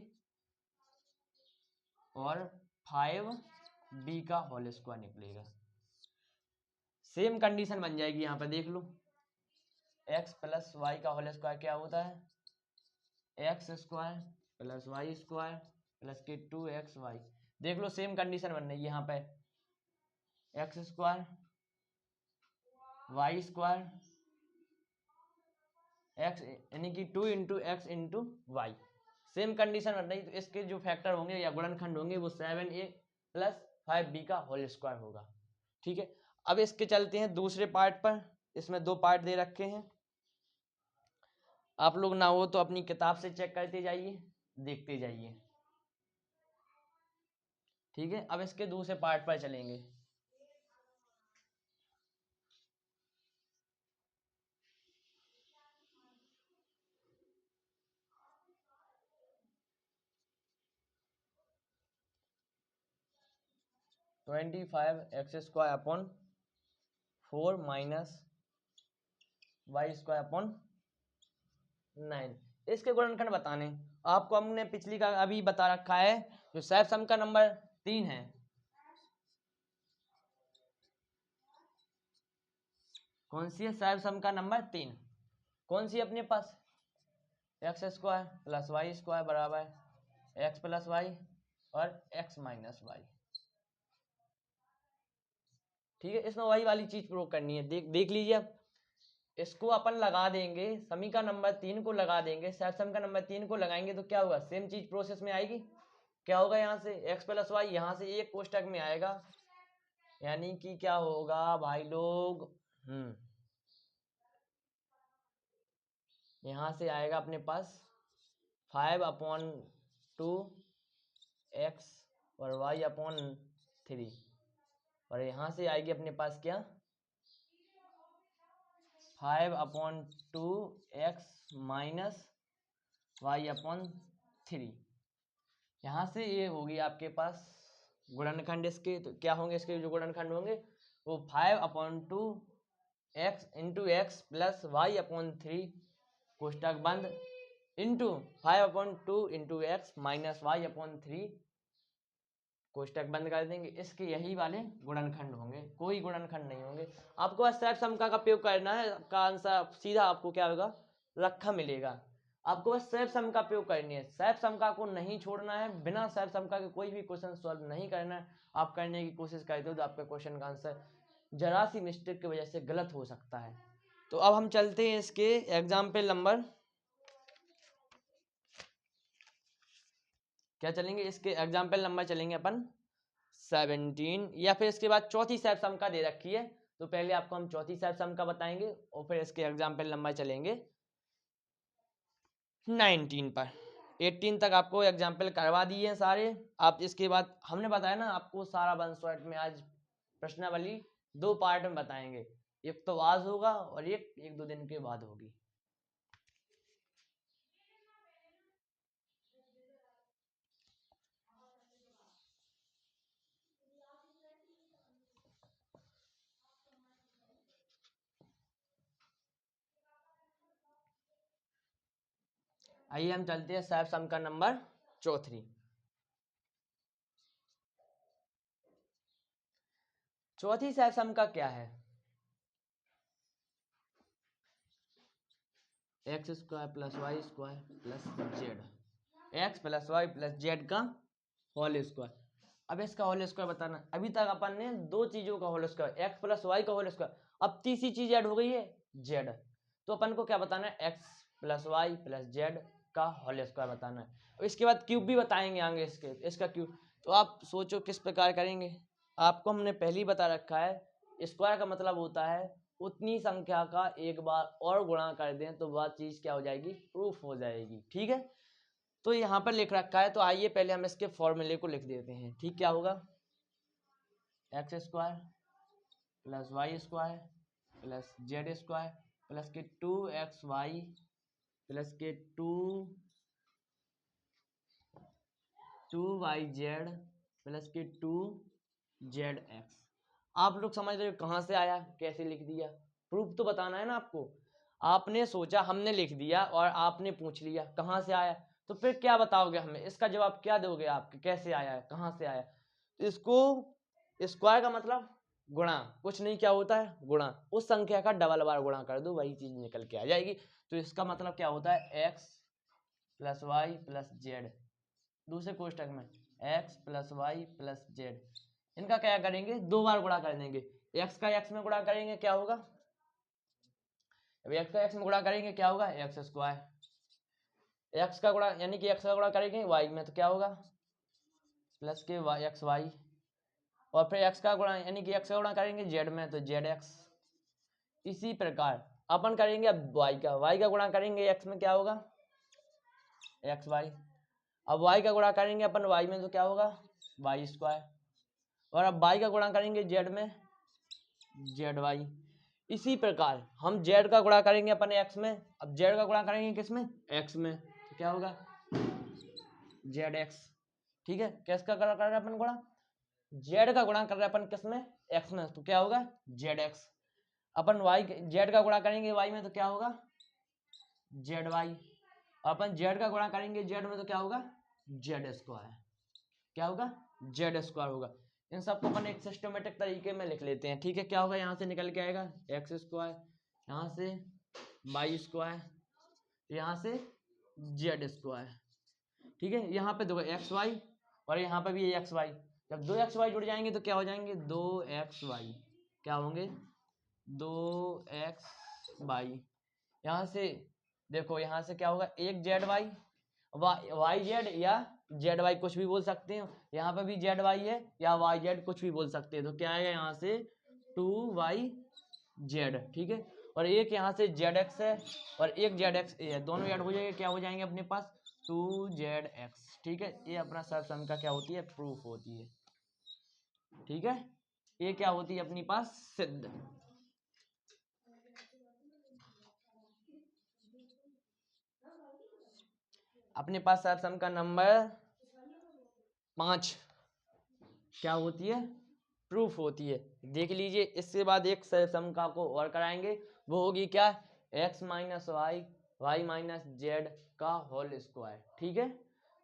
[SPEAKER 1] और 5b का होल स्क्वायर निकलेगा। सेम कंडीशन बन जाएगी, यहाँ पे देख लो x प्लस वाई का होल स्क्वायर क्या होता है x square plus Y square plus के 2xy। देख लो सेम कंडीशन बन रही है यहाँ पे x square Y square x यानी कि 2 into X into Y, same condition बन रही। तो इसके जो फैक्टर होंगे या गुणनखंड होंगे वो 7a प्लस 5b का होल स्क्वायर होगा। ठीक है, अब इसके चलते हैं दूसरे पार्ट पर। इसमें दो पार्ट दे रखे हैं, आप लोग ना हो तो अपनी किताब से चेक करते जाइए, देखते जाइए। ठीक है, अब इसके दूसरे पार्ट पर चलेंगे। Twenty five X square upon 4 minus Y square upon 9, इसके गुणनखंड बताने आपको। हमने पिछली का अभी बता रखा है, जो सैफ सम का नंबर 3 है, कौन सी है सैफ सम का नंबर 3, कौन सी अपने पास x square plus Y square बराबर एक्स प्लस वाई और एक्स माइनस वाई। ठीक है, इसमें वही वाली चीज प्रूव करनी है। देख लीजिए, अब इसको अपन लगा देंगे, समी का नंबर 3 को लगा देंगे, सैफ सम का नंबर 3 को लगाएंगे तो क्या होगा सेम चीज प्रोसेस में आएगी। क्या होगा यहाँ से एक्स प्लस वाई, यहाँ से एक कोष्टक में आएगा, यानी कि क्या होगा भाई लोग, यहाँ से आएगा अपने पास 5/2 एक्स और y/3, और यहाँ से आएगी अपने पास क्या 5/2 एक्स माइनस y/3। यहाँ से ये होगी आपके पास गुणनखंड इसके। तो क्या होंगे इसके जो गुणनखंड होंगे वो 5/2 x into x plus y/3 कोष्टक बंद into 5/2 into X minus y/3 कोष्टक बंद कर देंगे। इसके यही वाले गुणनखंड होंगे, कोई गुणनखंड नहीं होंगे। आपको बस सैफ सम का उपयोग करना है, आपका आंसर सीधा आपको क्या होगा रखा मिलेगा। आपको बस सैफ सम का उपयोग करनी है, सैफ समका को नहीं छोड़ना है, बिना सैफ समका के कोई भी क्वेश्चन सॉल्व नहीं करना है। आप करने की कोशिश करते हो तो आपके क्वेश्चन का आंसर जरा सी मिस्टेक की वजह से गलत हो सकता है। तो अब हम चलते हैं इसके एग्जाम्पल नंबर, क्या चलेंगे, इसके एग्जाम्पल नंबर चलेंगे अपन 17, या फिर इसके बाद चौथी सैप सम का दे रखी है, तो पहले आपको हम चौथी सैप सम का बताएंगे और फिर इसके एग्जाम्पल नंबर चलेंगे 19 पर। 18 तक आपको एग्जाम्पल करवा दिए हैं सारे। आप इसके बाद हमने बताया ना आपको सारा 1 शॉट में आज प्रश्नावली 2 पार्ट में बताएंगे, एक तो आज होगा और एक 2 दिन के बाद होगी। आइए हम चलते हैं सैप सम का नंबर चौथी। चौथी सैप सम का क्या है, X square plus Y square plus Z, X plus Y plus Z का होल स्क्वायर। अब इसका होल स्क्वायर बताना, अभी तक अपन ने 2 चीजों का whole square, X plus Y का होल स्क्वायर, अब तीसरी चीज ऐड हो गई है जेड, तो अपन को क्या बताना है, x plus Y plus Z का होल स्क्वायर बताना है। और इसके बाद क्यूब भी बताएंगे आगे इसका क्यूब। तो आप सोचो किस प्रकार करेंगे, आपको हमने पहले ही बता रखा है, स्क्वायर का मतलब होता है उतनी संख्या का एक बार और गुणा कर दें तो वह चीज क्या हो जाएगी, प्रूफ हो जाएगी। ठीक है, तो यहाँ पर लिख रखा है, तो आइए पहले हम इसके फॉर्मूले को लिख देते हैं। ठीक, क्या होगा, X square plus Y square plus Z square plus के 2xy प्लस के 2yz प्लस के 2zx। आप लोग समझ रहे हो कहाँ से आया, कैसे लिख दिया, प्रूफ तो बताना है ना आपको। आपने सोचा, हमने लिख दिया और आपने पूछ लिया कहाँ से आया, तो फिर क्या बताओगे हमें, इसका जवाब क्या दोगे आपके, कैसे आया है, कहाँ से आया। तो इसको स्क्वायर का मतलब गुणा, कुछ नहीं क्या होता है गुणा, उस संख्या का डबल बार गुणा कर दो वही चीज निकल के आ जाएगी। तो इसका मतलब क्या होता है, x plus Y plus Z, दूसरे कोष्टक में X plus Y plus Z, इनका क्या करेंगे, 2 बार गुणा कर देंगे। एक्स का एक्स में गुणा करेंगे क्या होगा, अब एक्स का एक्स में गुणा करेंगे क्या होगा, एक्स स्क्वायर, एक्स का गुणा यानी कि एक्स का गुणा करेंगे वाई में तो क्या होगा, प्लस के वाई एक्स वाई, और फिर एक्स का गुणा यानी कि एक्स का गुणा करेंगे जेड में तो जेड एक्स। इसी प्रकार अपन करेंगे अब वाई का गुणा करेंगे एक्स में क्या होगा, एक्स वाई, अब वाई का गुणा करेंगे अपन वाई में तो क्या होगा, वाई स्क्वायर, और अब वाई का गुणा करेंगे जेड में, जेड वाई। इसी प्रकार हम जेड का गुणा करेंगे अपन एक्स में, अब जेड का गुणा करेंगे किस में, एक्स में, तो क्या होगा जेड एक्स। ठीक है, किसका गुणा कर रहे हैं अपन गुणा, जेड का गुणा कर रहे हैं अपन किस में, एक्स में, तो क्या होगा जेड एक्स। अपन वाई जेड का गुणा करेंगे वाई में तो क्या होगा जेड वाई, अपन जेड का गुणा करेंगे जेड में तो क्या होगा जेड स्क्वायर, क्या होगा जेड स्क्वायर होगा। इन सबको अपन एक सिस्टमेटिक तरीके में लिख लेते हैं। ठीक है, क्या होगा, यहाँ से निकल के आएगा एक्स स्क्वायर, यहाँ से वाई स्क्वायर, यहाँ से जेड स्क्वायर। ठीक है, यहाँ पे देखो एक्स वाई और यहाँ पे भी एक्स वाई, जब 2xy जुड़ जाएंगे तो क्या हो जाएंगे 2xy, क्या होंगे 2xy। यहाँ से देखो, यहाँ से क्या होगा एक जेड वाई, वाई जेड या जेड वाई कुछ भी बोल सकते हैं, यहाँ पे भी जेड वाई है या वाई जेड कुछ भी बोल सकते हैं, तो क्या आएगा यहाँ से 2yz। ठीक है, और एक यहाँ से जेड एक्स है और एक जेड एक्स है, दोनों ऐड हो जाएंगे, क्या हो जाएंगे अपने पास 2zx। ठीक है, ये अपना सर्वसम का क्या होती है, प्रूफ होती है। ठीक है, ये क्या होती है अपनी पास सिद्ध। अपने पास सर्वसम का नंबर 5 क्या होती है, प्रूफ होती है। देख लीजिए, इसके बाद एक सर्वसम का को और कराएंगे, वो होगी क्या, x minus Y Y minus Z का होल स्क्वायर। ठीक है,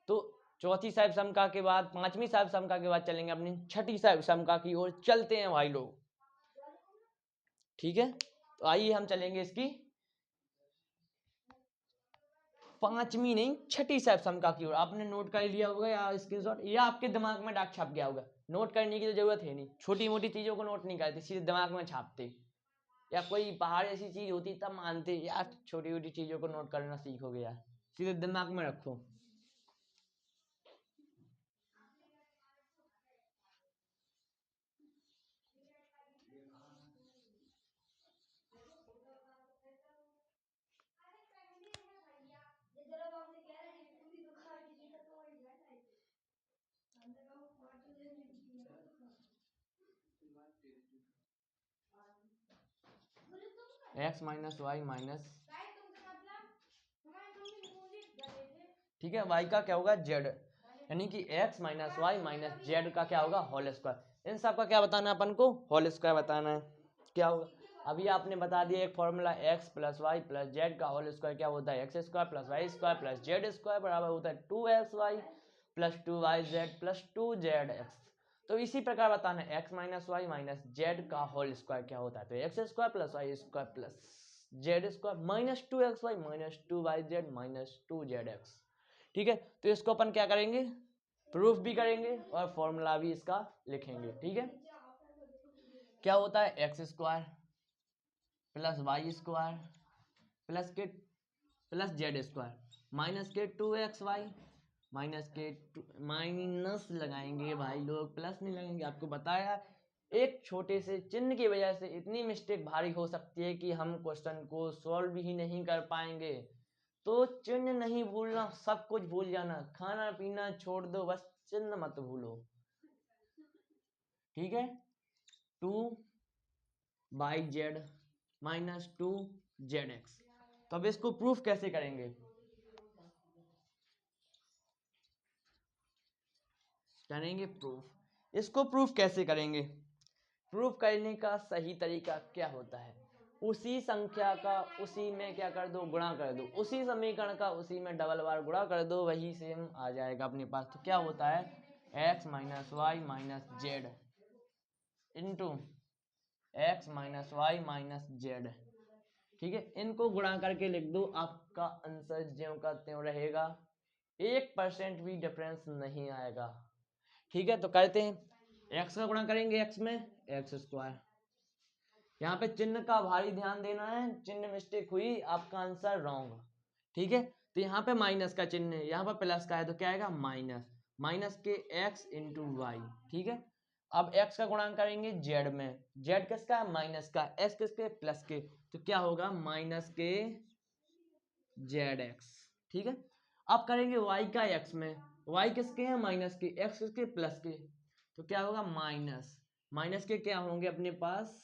[SPEAKER 1] तो चौथी साहिब समका के बाद, पांचवी साहिब समका के बाद चलेंगे अपनी छठी साहिब समका की ओर चलते हैं भाई लोग। ठीक है, तो आइए हम चलेंगे इसकी पांचवी नहीं छठी साहिब समका की ओर। आपने नोट कर लिया होगा या स्क्रीनशॉट या आपके दिमाग में डाक छप गया होगा, नोट करने की तो जरूरत है नहीं, छोटी मोटी चीजों को नोट नहीं करते, सीधे दिमाग में छापते। या कोई पहाड़ ऐसी चीज होती तब मानते यार, छोटी छोटी चीजों को नोट करना सीखोगे यार, सीधे दिमाग में रखो। एक्स माइनस वाई माइनस, ठीक है, वाई का क्या होगा जेड, यानी कि X minus Y minus Z का क्या होगा होल स्क्वायर। इन सब का क्या बताना है अपन को, होल स्क्वायर बताना है। क्या होगा, अभी आपने बता दिया एक formula, X plus Y plus Z का होल स्क्वायर क्या होता है, X square plus Y square plus Z square बराबर होता है 2xy plus 2yz plus 2zx। तो इसी प्रकार बताना है X minus Y minus Z का होल स्क्वायर क्या होता है, तो X square plus Y square plus Z square minus 2xy minus 2yz minus 2zx। ठीक है, तो इसको अपन क्या करेंगे, प्रूफ भी करेंगे और फॉर्मूला भी इसका लिखेंगे। ठीक है, क्या होता है X square plus Y square plus के प्लस जेड स्क्वायर माइनस के 2xy माइनस के माइनस लगाएंगे भाई लोग, प्लस नहीं लगाएंगे। आपको बताया एक छोटे से चिन्ह की वजह से इतनी मिस्टेक भारी हो सकती है कि हम क्वेश्चन को सॉल्व ही नहीं कर पाएंगे। तो चिन्ह नहीं भूलना, सब कुछ भूल जाना, खाना पीना छोड़ दो, बस चिन्ह मत भूलो। ठीक है, 2yz माइनस 2zx। तो अब इसको प्रूफ कैसे करेंगे, करेंगे प्रूफ। इसको प्रूफ कैसे करेंगे, प्रूफ करने का सही तरीका क्या होता है, उसी संख्या का उसी में क्या कर दो, गुणा कर दो, उसी समीकरण का उसी में डबल बार गुणा कर दो, वही सेम आ जाएगा अपने पास। तो क्या होता है X minus Y minus Z into X minus Y minus Z. ठीक है, इनको गुणा करके लिख दो, आपका आंसर ज्यों का त्यों रहेगा, 1% भी डिफरेंस नहीं आएगा। ठीक है, तो करते हैं, एक्स का गुणा करेंगे एक्स में एक्स स्क्वायर, यहाँ पे चिन्ह का भारी ध्यान देना है, चिन्ह मिस्टेक हुई आपका आंसर रॉन्ग। ठीक है, तो यहाँ पे माइनस का चिन्ह है, यहाँ पर प्लस का है, तो क्या आएगा माइनस, माइनस के एक्स इंटू वाई। ठीक है, अब एक्स का गुणा करेंगे जेड में, जेड किसका है माइनस का, एक्स किसके प्लस के, तो क्या होगा माइनस के जेड एक्स। ठीक है, अब करेंगे वाई का एक्स में, वाई किसके हैं माइनस के, एक्स किसके प्लस के, तो क्या होगा माइनस, माइनस के क्या होंगे अपने पास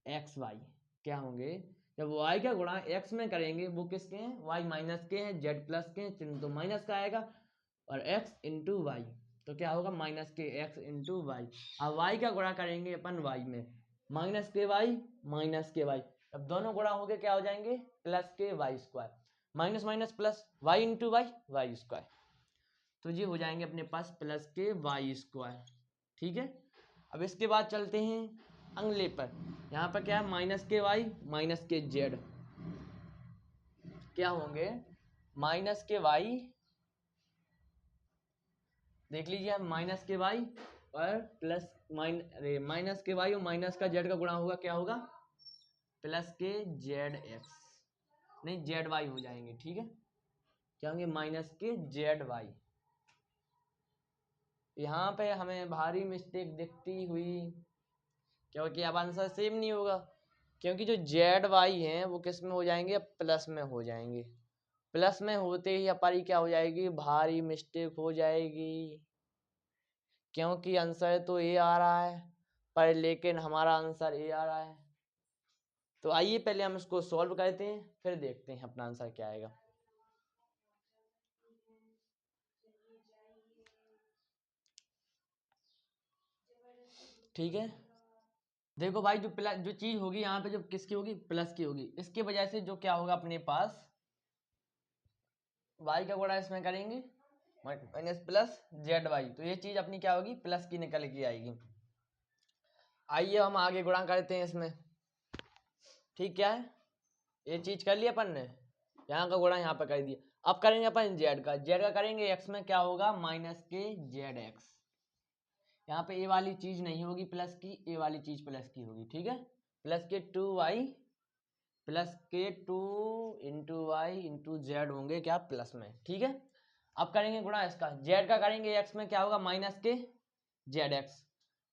[SPEAKER 1] एक्स वाई, क्या होंगे जब वाई का गुणा एक्स में करेंगे, वो किसके हैं वाई माइनस के हैं, जेड प्लस के हैं, चिन्ह तो माइनस का आएगा, और एक्स इंटू वाई, तो क्या होगा माइनस के एक्स इंटू वाई। अब वाई का गुणा करेंगे अपन वाई में, माइनस के वाई माइनस के वाई, अब दोनों गुणा होके क्या हो जाएंगे प्लस के Y square, minus minus plus Y into Y Y square, तो ये हो जाएंगे अपने पास प्लस के वाई स्क्वायर। ठीक है, अब इसके बाद चलते हैं अगले पर, यहाँ पर क्या है माइनस के वाई माइनस के जेड, क्या होंगे माइनस के वाई, देख लीजिए आप माइनस के वाई और प्लस माइनस के वाई और माइनस का जेड का गुणा होगा, क्या होगा प्लस के जेड एक्स, नहीं जेड वाई हो जाएंगे। ठीक है, क्या होंगे माइनस के जेड वाई। यहाँ पे हमें भारी मिस्टेक दिखती हुई, क्योंकि अब आंसर सेम नहीं होगा, क्योंकि जो जेड वाई हैं वो किस में हो जाएंगे प्लस में हो जाएंगे, प्लस में होते ही हमारी क्या हो जाएगी भारी मिस्टेक हो जाएगी, क्योंकि आंसर तो ए आ रहा है पर लेकिन हमारा आंसर ए आ रहा है। तो आइए पहले हम इसको सॉल्व करते हैं, फिर देखते हैं अपना आंसर क्या आएगा। ठीक है, देखो भाई जो प्लस जो चीज होगी यहाँ पे जो किसकी होगी प्लस की होगी, इसकी वजह से जो क्या होगा अपने पास वाई का गुणा इसमें करेंगे माइनस प्लस जेड वाई, तो ये चीज अपनी क्या होगी प्लस की निकल के आएगी। आइए हम आगे गुणा करते हैं इसमें। ठीक, क्या है ये चीज कर लिया अपन ने, यहाँ का गुणा यहाँ पर कर दिया, अब करेंगे अपन जेड का, जेड का करेंगे एक्स में, क्या होगा माइनस के जेड एक्स, यहाँ पे ए वाली चीज नहीं होगी प्लस की, ए वाली चीज प्लस की होगी। ठीक है, प्लस के 2y प्लस के 2 इंटू वाई इंटू जेड होंगे क्या प्लस में, ठीक है। अब करेंगे गुणा इसका, जेड का करेंगे एक्स में, क्या होगा माइनस के जेड एक्स,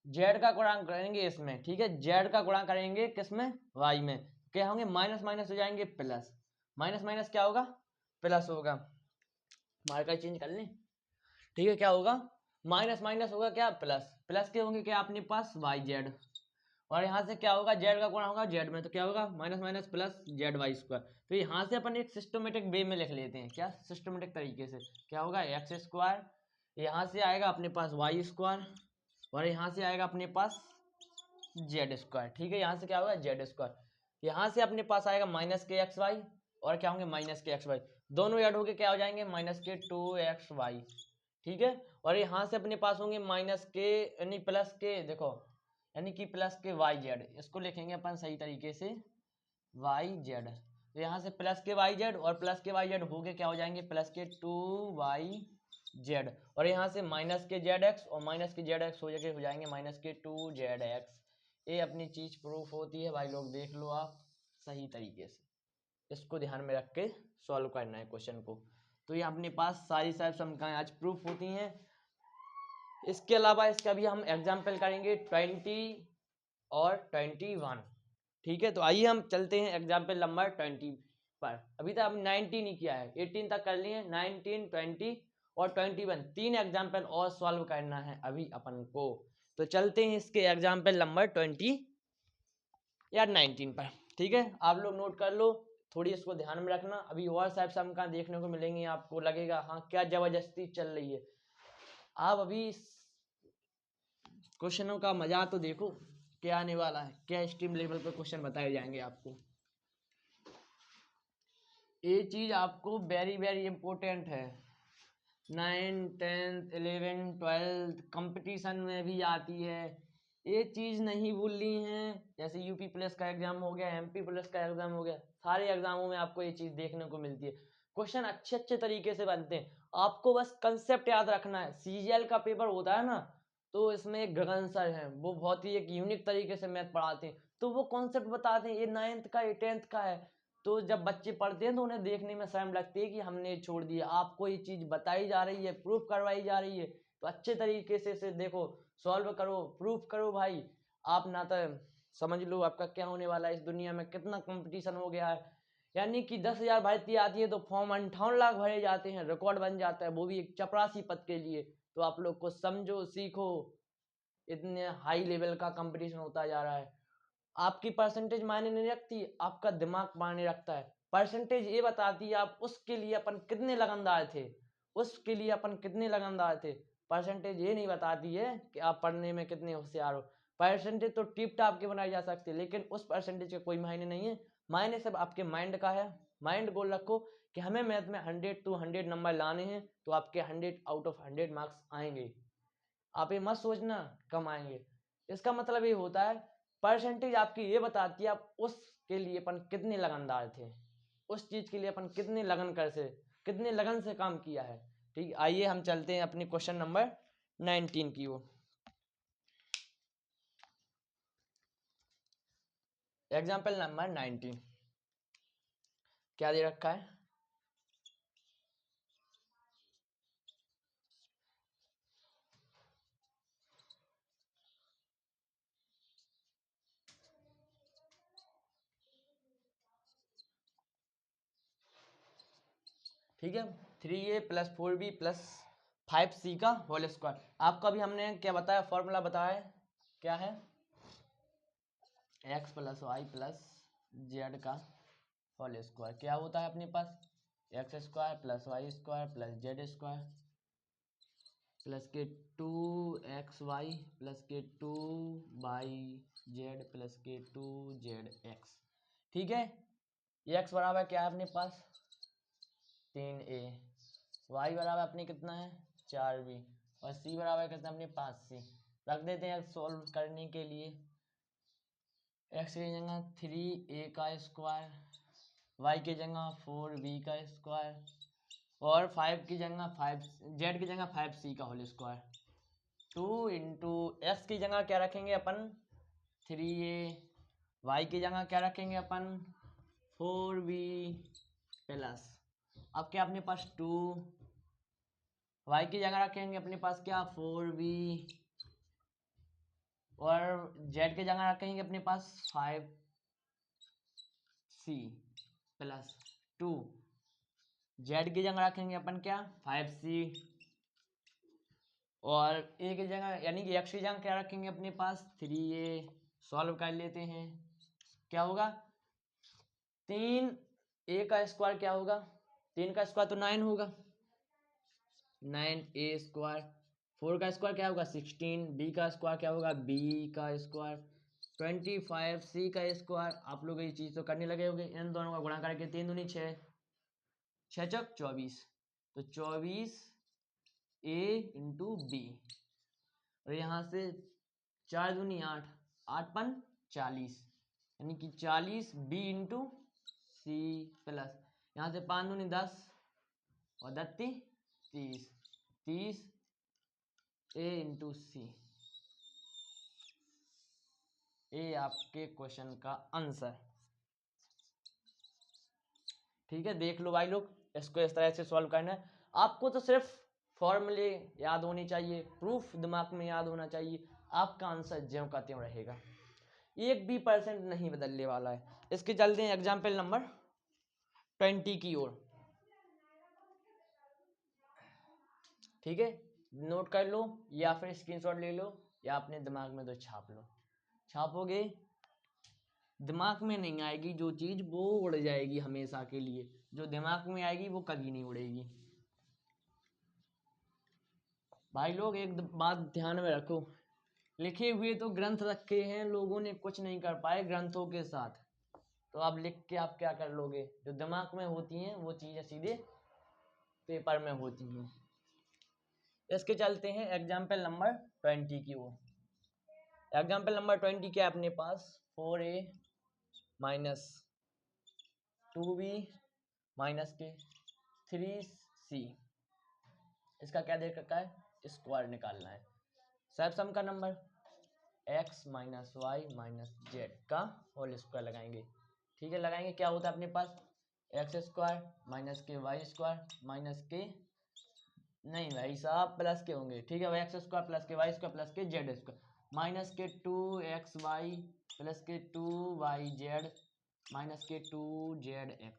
[SPEAKER 1] जेड का गुणा करेंगे इसमें, ठीक है, जेड का गुणा करेंगे किसमें वाई में, क्या होंगे माइनस माइनस हो जाएंगे प्लस, माइनस माइनस क्या होगा प्लस होगा, मार्कर चेंज कर लें, ठीक है, क्या होगा माइनस माइनस होगा क्या प्लस, प्लस के होंगे क्या अपने पास वाई जेड, और यहाँ से क्या होगा जेड का गुणा होगा जेड में, तो क्या होगा minus minus plus Z Y square. तो यहाँ से अपन एक सिस्टमेटिक वे में लिख लेते हैं, क्या सिस्टमेटिक तरीके से, क्या होगा एक्स स्क्वायर, यहाँ से आएगा अपने पास वाई स्क्वायर, और यहाँ से आएगा अपने पास जेड स्क्वायर, ठीक है, यहाँ से क्या होगा जेड स्क्वायर, यहाँ से अपने पास आएगा माइनस के एक्स वाई, और क्या होंगे माइनस के एक्स वाई, दोनों ऐड होके क्या हो जाएंगे माइनस के 2x वाई, ठीक है, और यहाँ से अपने पास होंगे माइनस के यानी प्लस के, देखो यानी कि प्लस के वाई जेड, इसको लिखेंगे अपन सही तरीके से वाई जेड, तो यहाँ से प्लस के वाई जेड और प्लस के वाई जेड हो गए क्या हो जाएंगे प्लस के 2y जेड, और यहाँ से माइनस के जेड एक्स और माइनस के जेड एक्स हो जाएंगे माइनस के 2z एक्स। ये अपनी चीज प्रूफ होती है भाई लोग, देख लो आप सही तरीके से, इसको ध्यान में रख के सॉल्व करना है क्वेश्चन को। तो ये अपने पास सारी समीकरण आज प्रूफ होती हैं। इसके अलावा इसका भी हम एग्जाम्पल करेंगे 20 और 21, ठीक है। तो आइए हम चलते हैं एग्जाम्पल नंबर 20 पर। अभी तक हम 19 ही किया है, 18 तक कर लिए, 19, 20 और 21 तीन एग्जाम्पल और सॉल्व करना है अभी अपन को। तो चलते हैं इसके एग्जाम्पल नंबर 20 या 19 पर, ठीक है। आप लोग नोट कर लो, थोड़ी इसको ध्यान में रखना, अभी और साहब समीकरण देखने को मिलेंगे, आपको लगेगा हाँ क्या जबरदस्ती चल रही है। आप अभी क्वेश्चनों का मजा तो देखो क्या आने वाला है, क्या स्ट्रीम लेवल पर क्वेश्चन बताए जाएंगे आपको। ये चीज आपको वेरी वेरी इंपॉर्टेंट है, 9, 10, 11, 12 कंपटीशन में भी आती है, ये चीज नहीं भूलनी है। जैसे यूपी पुलिस का एग्जाम हो गया, एमपी पुलिस का एग्जाम हो गया, सारे एग्जामों में आपको ये चीज देखने को मिलती है, क्वेश्चन अच्छे अच्छे तरीके से बनते हैं, आपको बस कंसेप्ट याद रखना है। सीजीएल का पेपर होता है ना, तो इसमें एक गगन सर है, वो बहुत ही एक यूनिक तरीके से मैथ पढ़ाते हैं, तो वो कॉन्सेप्ट बताते हैं, ये 9th का ये 10th का है, तो जब बच्चे पढ़ते हैं तो उन्हें देखने में शर्म लगती है कि हमने छोड़ दिया, आपको ये चीज बताई जा रही है, प्रूफ करवाई जा रही है, तो अच्छे तरीके से इसे देखो, सॉल्व करो, प्रूफ करो भाई। आप ना तो समझ लो आपका क्या होने वाला है, इस दुनिया में कितना कंपटीशन हो गया है, यानी कि 10,000 भर्ती आती है तो फॉर्म 58 लाख भरे जाते हैं, रिकॉर्ड बन जाता है, वो भी एक चपरासी पद के लिए। तो आप लोग को समझो, सीखो, इतने हाई लेवल का कंपटीशन होता जा रहा है। आपकी परसेंटेज मायने नहीं रखती, आपका दिमाग मायने रखता है। परसेंटेज ये बताती है आप उसके लिए अपन कितने लगनदार थे, उसके लिए अपन कितने लगनदार थे। परसेंटेज ये नहीं बताती है कि आप पढ़ने में कितने होशियार हो। परसेंटेज तो टिप टाप के बनाई जा सकती है, लेकिन उस परसेंटेज का कोई मायने नहीं है, मायने सब आपके माइंड का है। माइंड गोल रखो कि हमें मैथ में 100 to 100 नंबर लाने हैं, तो आपके 100 out of 100 मार्क्स आएंगे। आप ये मत सोचना कम आएंगे, इसका मतलब ये होता है परसेंटेज आपकी ये बताती है आप उसके लिए अपन कितने लगनदार थे, उस चीज के लिए अपन कितने लगन से काम किया है, ठीक। आइए हम चलते हैं अपने क्वेश्चन नंबर 19 की ओर। एग्जाम्पल नंबर 19 क्या दे रखा है, ठीक है, 3a plus 4b plus 5c का होल स्क्वायर। आपका भी हमने क्या बताया, फॉर्मूला बताया क्या है, x plus Y plus Z का होल स्क्वायर। क्या होता है अपने पास x square plus Y square plus Z square plus के 2xy प्लस के 2yz प्लस के 2zx, ठीक है। x बराबर क्या है अपने पास 3a, y बराबर अपने कितना है 4b, और c बराबर कितना अपने 5c। रख देते हैं सॉल्व करने के लिए, x की जगह 3a का स्क्वायर, y की जगह 4b का स्क्वायर, और 5 की जगह 5 z की जगह 5c का होल स्क्वायर। 2 इंटू एक्स की जगह क्या रखेंगे अपन 3a, y की जगह क्या रखेंगे अपन 4v प्लस, अब क्या अपने पास 2, y की जगह रखेंगे अपने पास क्या 4v, और z की जगह रखेंगे अपने पास 5c प्लस 2, z की जगह रखेंगे अपन क्या 5c, और a की जगह यानी कि x की जगह क्या रखेंगे अपने पास 3a। सॉल्व कर लेते हैं, क्या होगा 3a का स्क्वायर क्या होगा, 3 का स्क्वायर तो 9 होगा, 9a स्क्वायर, 4 का स्क्वायर क्या होगा 16, b का स्क्वायर क्या होगा b का स्क्वायर, 25c का स्क्वायर। आप लोग ये चीज़ तो करने लगे होंगे, इन दोनों का गुणा करके 3 दूनी 6, 6 चौक 24, तो 24a इंटू बी, और यहाँ से 4 दूनी 8, 8 पन 40, यानी कि 40 बी इंटू सी प्लस, यहाँ से 5 दूनी 10 और 30 30, 30 ए इंटू सी। ये आपके क्वेश्चन का आंसर, ठीक है। देख लो भाई लोग, इसको इस तरह से सॉल्व करना है। आपको तो सिर्फ फॉर्मूले याद होनी चाहिए, प्रूफ दिमाग में याद होना चाहिए, आपका आंसर ज्यों का त्यों रहेगा, 1% भी नहीं बदलने वाला है। इसके चलते हैं एग्जाम्पल नंबर 20 की ओर, ठीक है। नोट कर लो या फिर स्क्रीनशॉट ले लो या अपने दिमाग में तो छाप लो, छापोगे दिमाग में नहीं आएगी जो चीज़ वो उड़ जाएगी हमेशा के लिए, जो दिमाग में आएगी वो कभी नहीं उड़ेगी। भाई लोग एक बात ध्यान में रखो, लिखे हुए तो ग्रंथ रखे हैं, लोगों ने कुछ नहीं कर पाए ग्रंथों के साथ, तो आप लिख के आप क्या कर लोगे, जो दिमाग में होती हैं वो चीज़ें सीधे पेपर में होती हैं। इसके चलते हैं एग्जाम्पल नंबर 20 की ओर। एग्जाम्पल नंबर 20 क्या है अपने पास, 4a माइनस 2b माइनस के 3c, इसका क्या दे रखा है, स्क्वायर निकालना है। सब सम का number x minus Y minus Z का होल स्क्वायर लगाएंगे, ठीक है। लगाएंगे क्या होता है अपने पास एक्स स्क्वायर माइनस के वाई स्क्वायर माइनस के, नहीं भाई साहब प्लस के होंगे, ठीक है, एक्स स्क्वायर प्लस के वाई स्क्वायर प्लस के जेड स्क्वायर माइनस के 2xy प्लस के 2yz माइनस के 2zx,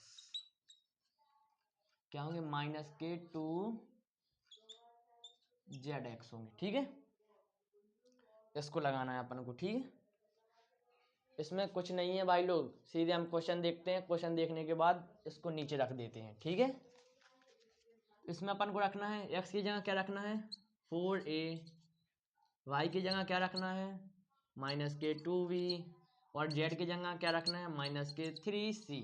[SPEAKER 1] क्या होंगे माइनस के 2zx होंगे, ठीक है। इसको लगाना है अपन को, ठीक है। इसमें कुछ नहीं है भाई लोग, सीधे हम क्वेश्चन देखते हैं, क्वेश्चन देखने के बाद इसको नीचे रख देते हैं, ठीक है। इसमें अपन को रखना है x की जगह क्या रखना है 4a, y की जगह क्या रखना है माइनस के 2v, और z की जगह क्या रखना है माइनस के 3c।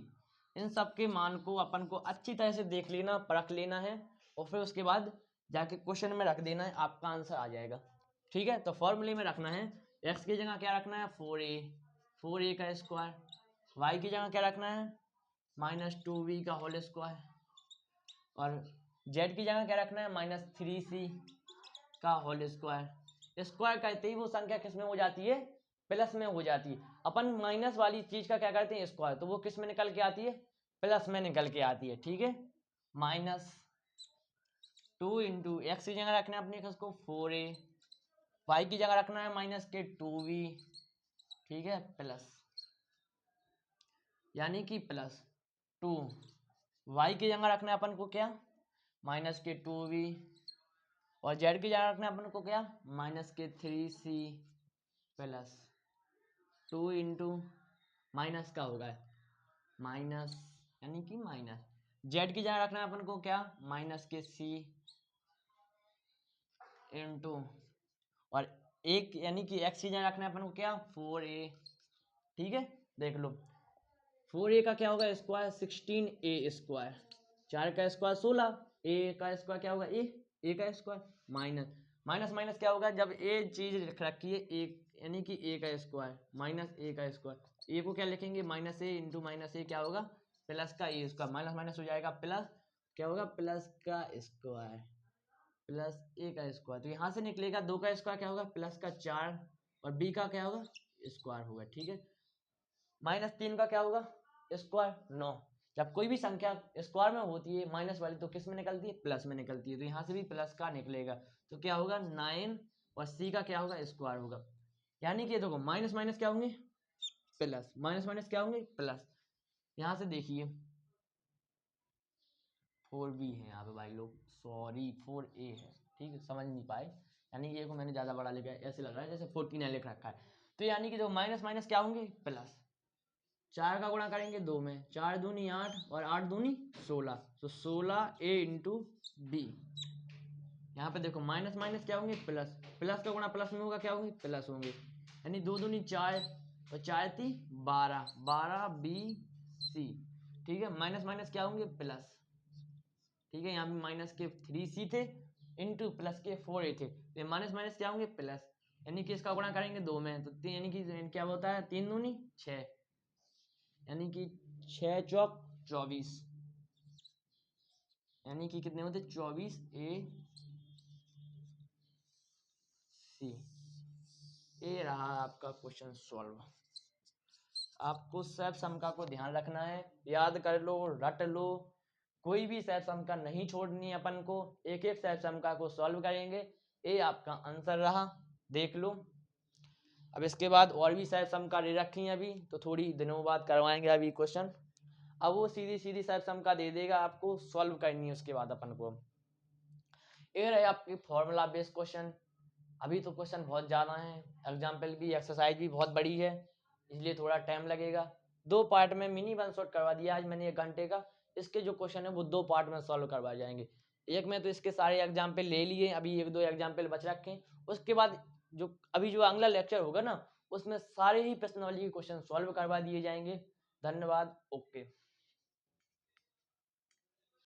[SPEAKER 1] इन सब के मान को अपन को अच्छी तरह से देख लेना, परख लेना है, और फिर उसके बाद जाके क्वेश्चन में रख देना है, आपका आंसर आ जाएगा, ठीक है। तो फॉर्मूले में रखना है x की जगह क्या रखना है 4a का स्क्वायर, y की जगह क्या रखना है माइनस 2v का होल स्क्वायर, और z की जगह क्या रखना है माइनस 3c का होल स्क्वायर। स्क्वायर कहते ही वो संख्या किस में हो जाती है, प्लस में हो जाती है। अपन माइनस वाली चीज का क्या करते हैं स्क्वायर, तो वो किस में निकल के आती है, प्लस में निकल के आती है, ठीक है। माइनस 2 इंटू एक्स की जगह रखना है अपने उसको 4a, वाई की जगह रखना है माइनस के 2v, ठीक है, प्लस, यानी कि प्लस 2, वाई की जगह रखना है अपन को क्या माइनस के 2v, और जेड की जगह रखना है अपन को क्या माइनस के 3c प्लस 2 इंटू माइनस का होगा माइनस, यानी कि माइनस, जेड की जगह रखना है अपन को क्या माइनस के c इंटू, और एक यानी कि एक्स की जगह रखना है अपन को क्या 4a, ठीक है। देख लो 4a का क्या होगा स्क्वायर 16a स्क्वायर, 4 का स्क्वायर 16, a का स्क्वायर क्या होगा a का स्क्वायर माइनस माइनस माइनस क्या होगा, जब a चीज लिख रखी है एक, यानी कि a का स्क्वायर माइनस a का स्क्वायर, a को क्या लिखेंगे minus a into minus a क्या होगा प्लस का a स्क्वायर, माइनस माइनस हो जाएगा प्लस, क्या होगा प्लस का स्क्वायर प्लस a का स्क्वायर, तो यहाँ से निकलेगा 2 का स्क्वायर क्या होगा प्लस का 4, और b का क्या होगा स्क्वायर होगा, ठीक है। -3 का क्या होगा स्क्वायर 9। जब कोई भी संख्या स्क्वायर में होती है माइनस वाली तो किस में निकलती है प्लस में निकलती है, तो यहाँ से भी प्लस का निकलेगा तो क्या होगा 9 और सी का क्या होगा स्क्वायर होगा। यानी कि देखो माइनस माइनस क्या होंगे प्लस, माइनस माइनस क्या होंगे प्लस। यहाँ से देखिए 4b है यहाँ पे भाई लोग, सॉरी 4a है, ठीक है समझ नहीं पाए, यानी कि ये को मैंने ज़्यादा बड़ा लिखा है, ऐसे लग रहा है जैसे 14 लिख रखा है। तो यानी कि जो माइनस माइनस क्या होंगे प्लस, 4 का गुणा करेंगे 2 में, 4 दूनी 8 और 8 दूनी 16, तो 16a इंटू बी। यहाँ पे देखो माइनस माइनस क्या होंगे प्लस, प्लस का गुणा प्लस में होगा क्या होंगे प्लस होंगे, यानी 2 दूनी 4 और 4 थी 12, 12 बी सी, ठीक है। माइनस माइनस क्या होंगे प्लस, ठीक है। यहाँ पे माइनस के 3c थे इंटू प्लस के 4a थे, तो माइनस माइनस क्या होंगे प्लस, यानी कि इसका गुणा करेंगे 2 में तो यानी कि क्या होता है 3 दूनी 6, यानी कि 6 चौक 24, यानी कि कितने होते 24 ए सी। ये रहा आपका क्वेश्चन सॉल्व। आपको सब समका को ध्यान रखना है, याद कर लो रट लो, कोई भी सहज समका नहीं छोड़नी है अपन को, एक एक सहज समका को सॉल्व करेंगे। ये आपका आंसर रहा, देख लो। अब इसके बाद और भी सहज समका दे रखी है अभी, तो थोड़ी दिनों बाद करवाएंगे अभी क्वेश्चन। अब वो सीधी सीधी सहज समका दे देगा आपको, सॉल्व करनी है उसके बाद अपन को। ये रहे आपके फॉर्मूला बेस्ड क्वेश्चन। अभी तो क्वेश्चन बहुत ज़्यादा है, एग्जाम्पल भी एक्सरसाइज भी बहुत बड़ी है, इसलिए थोड़ा टाइम लगेगा। 2 पार्ट में मिनी वन शॉट करवा दिया आज मैंने 1 घंटे का। इसके जो क्वेश्चन है वो 2 पार्ट में सॉल्व करवाए जाएंगे। एक में तो इसके सारे एग्जाम्पल ले लिए, अभी 1-2 एग्जाम्पल बच रखे हैं। उसके बाद जो अभी जो अगला लेक्चर होगा ना, उसमें सारे ही प्रश्नावली के क्वेश्चन सॉल्व करवा दिए जाएंगे। धन्यवाद, ओके।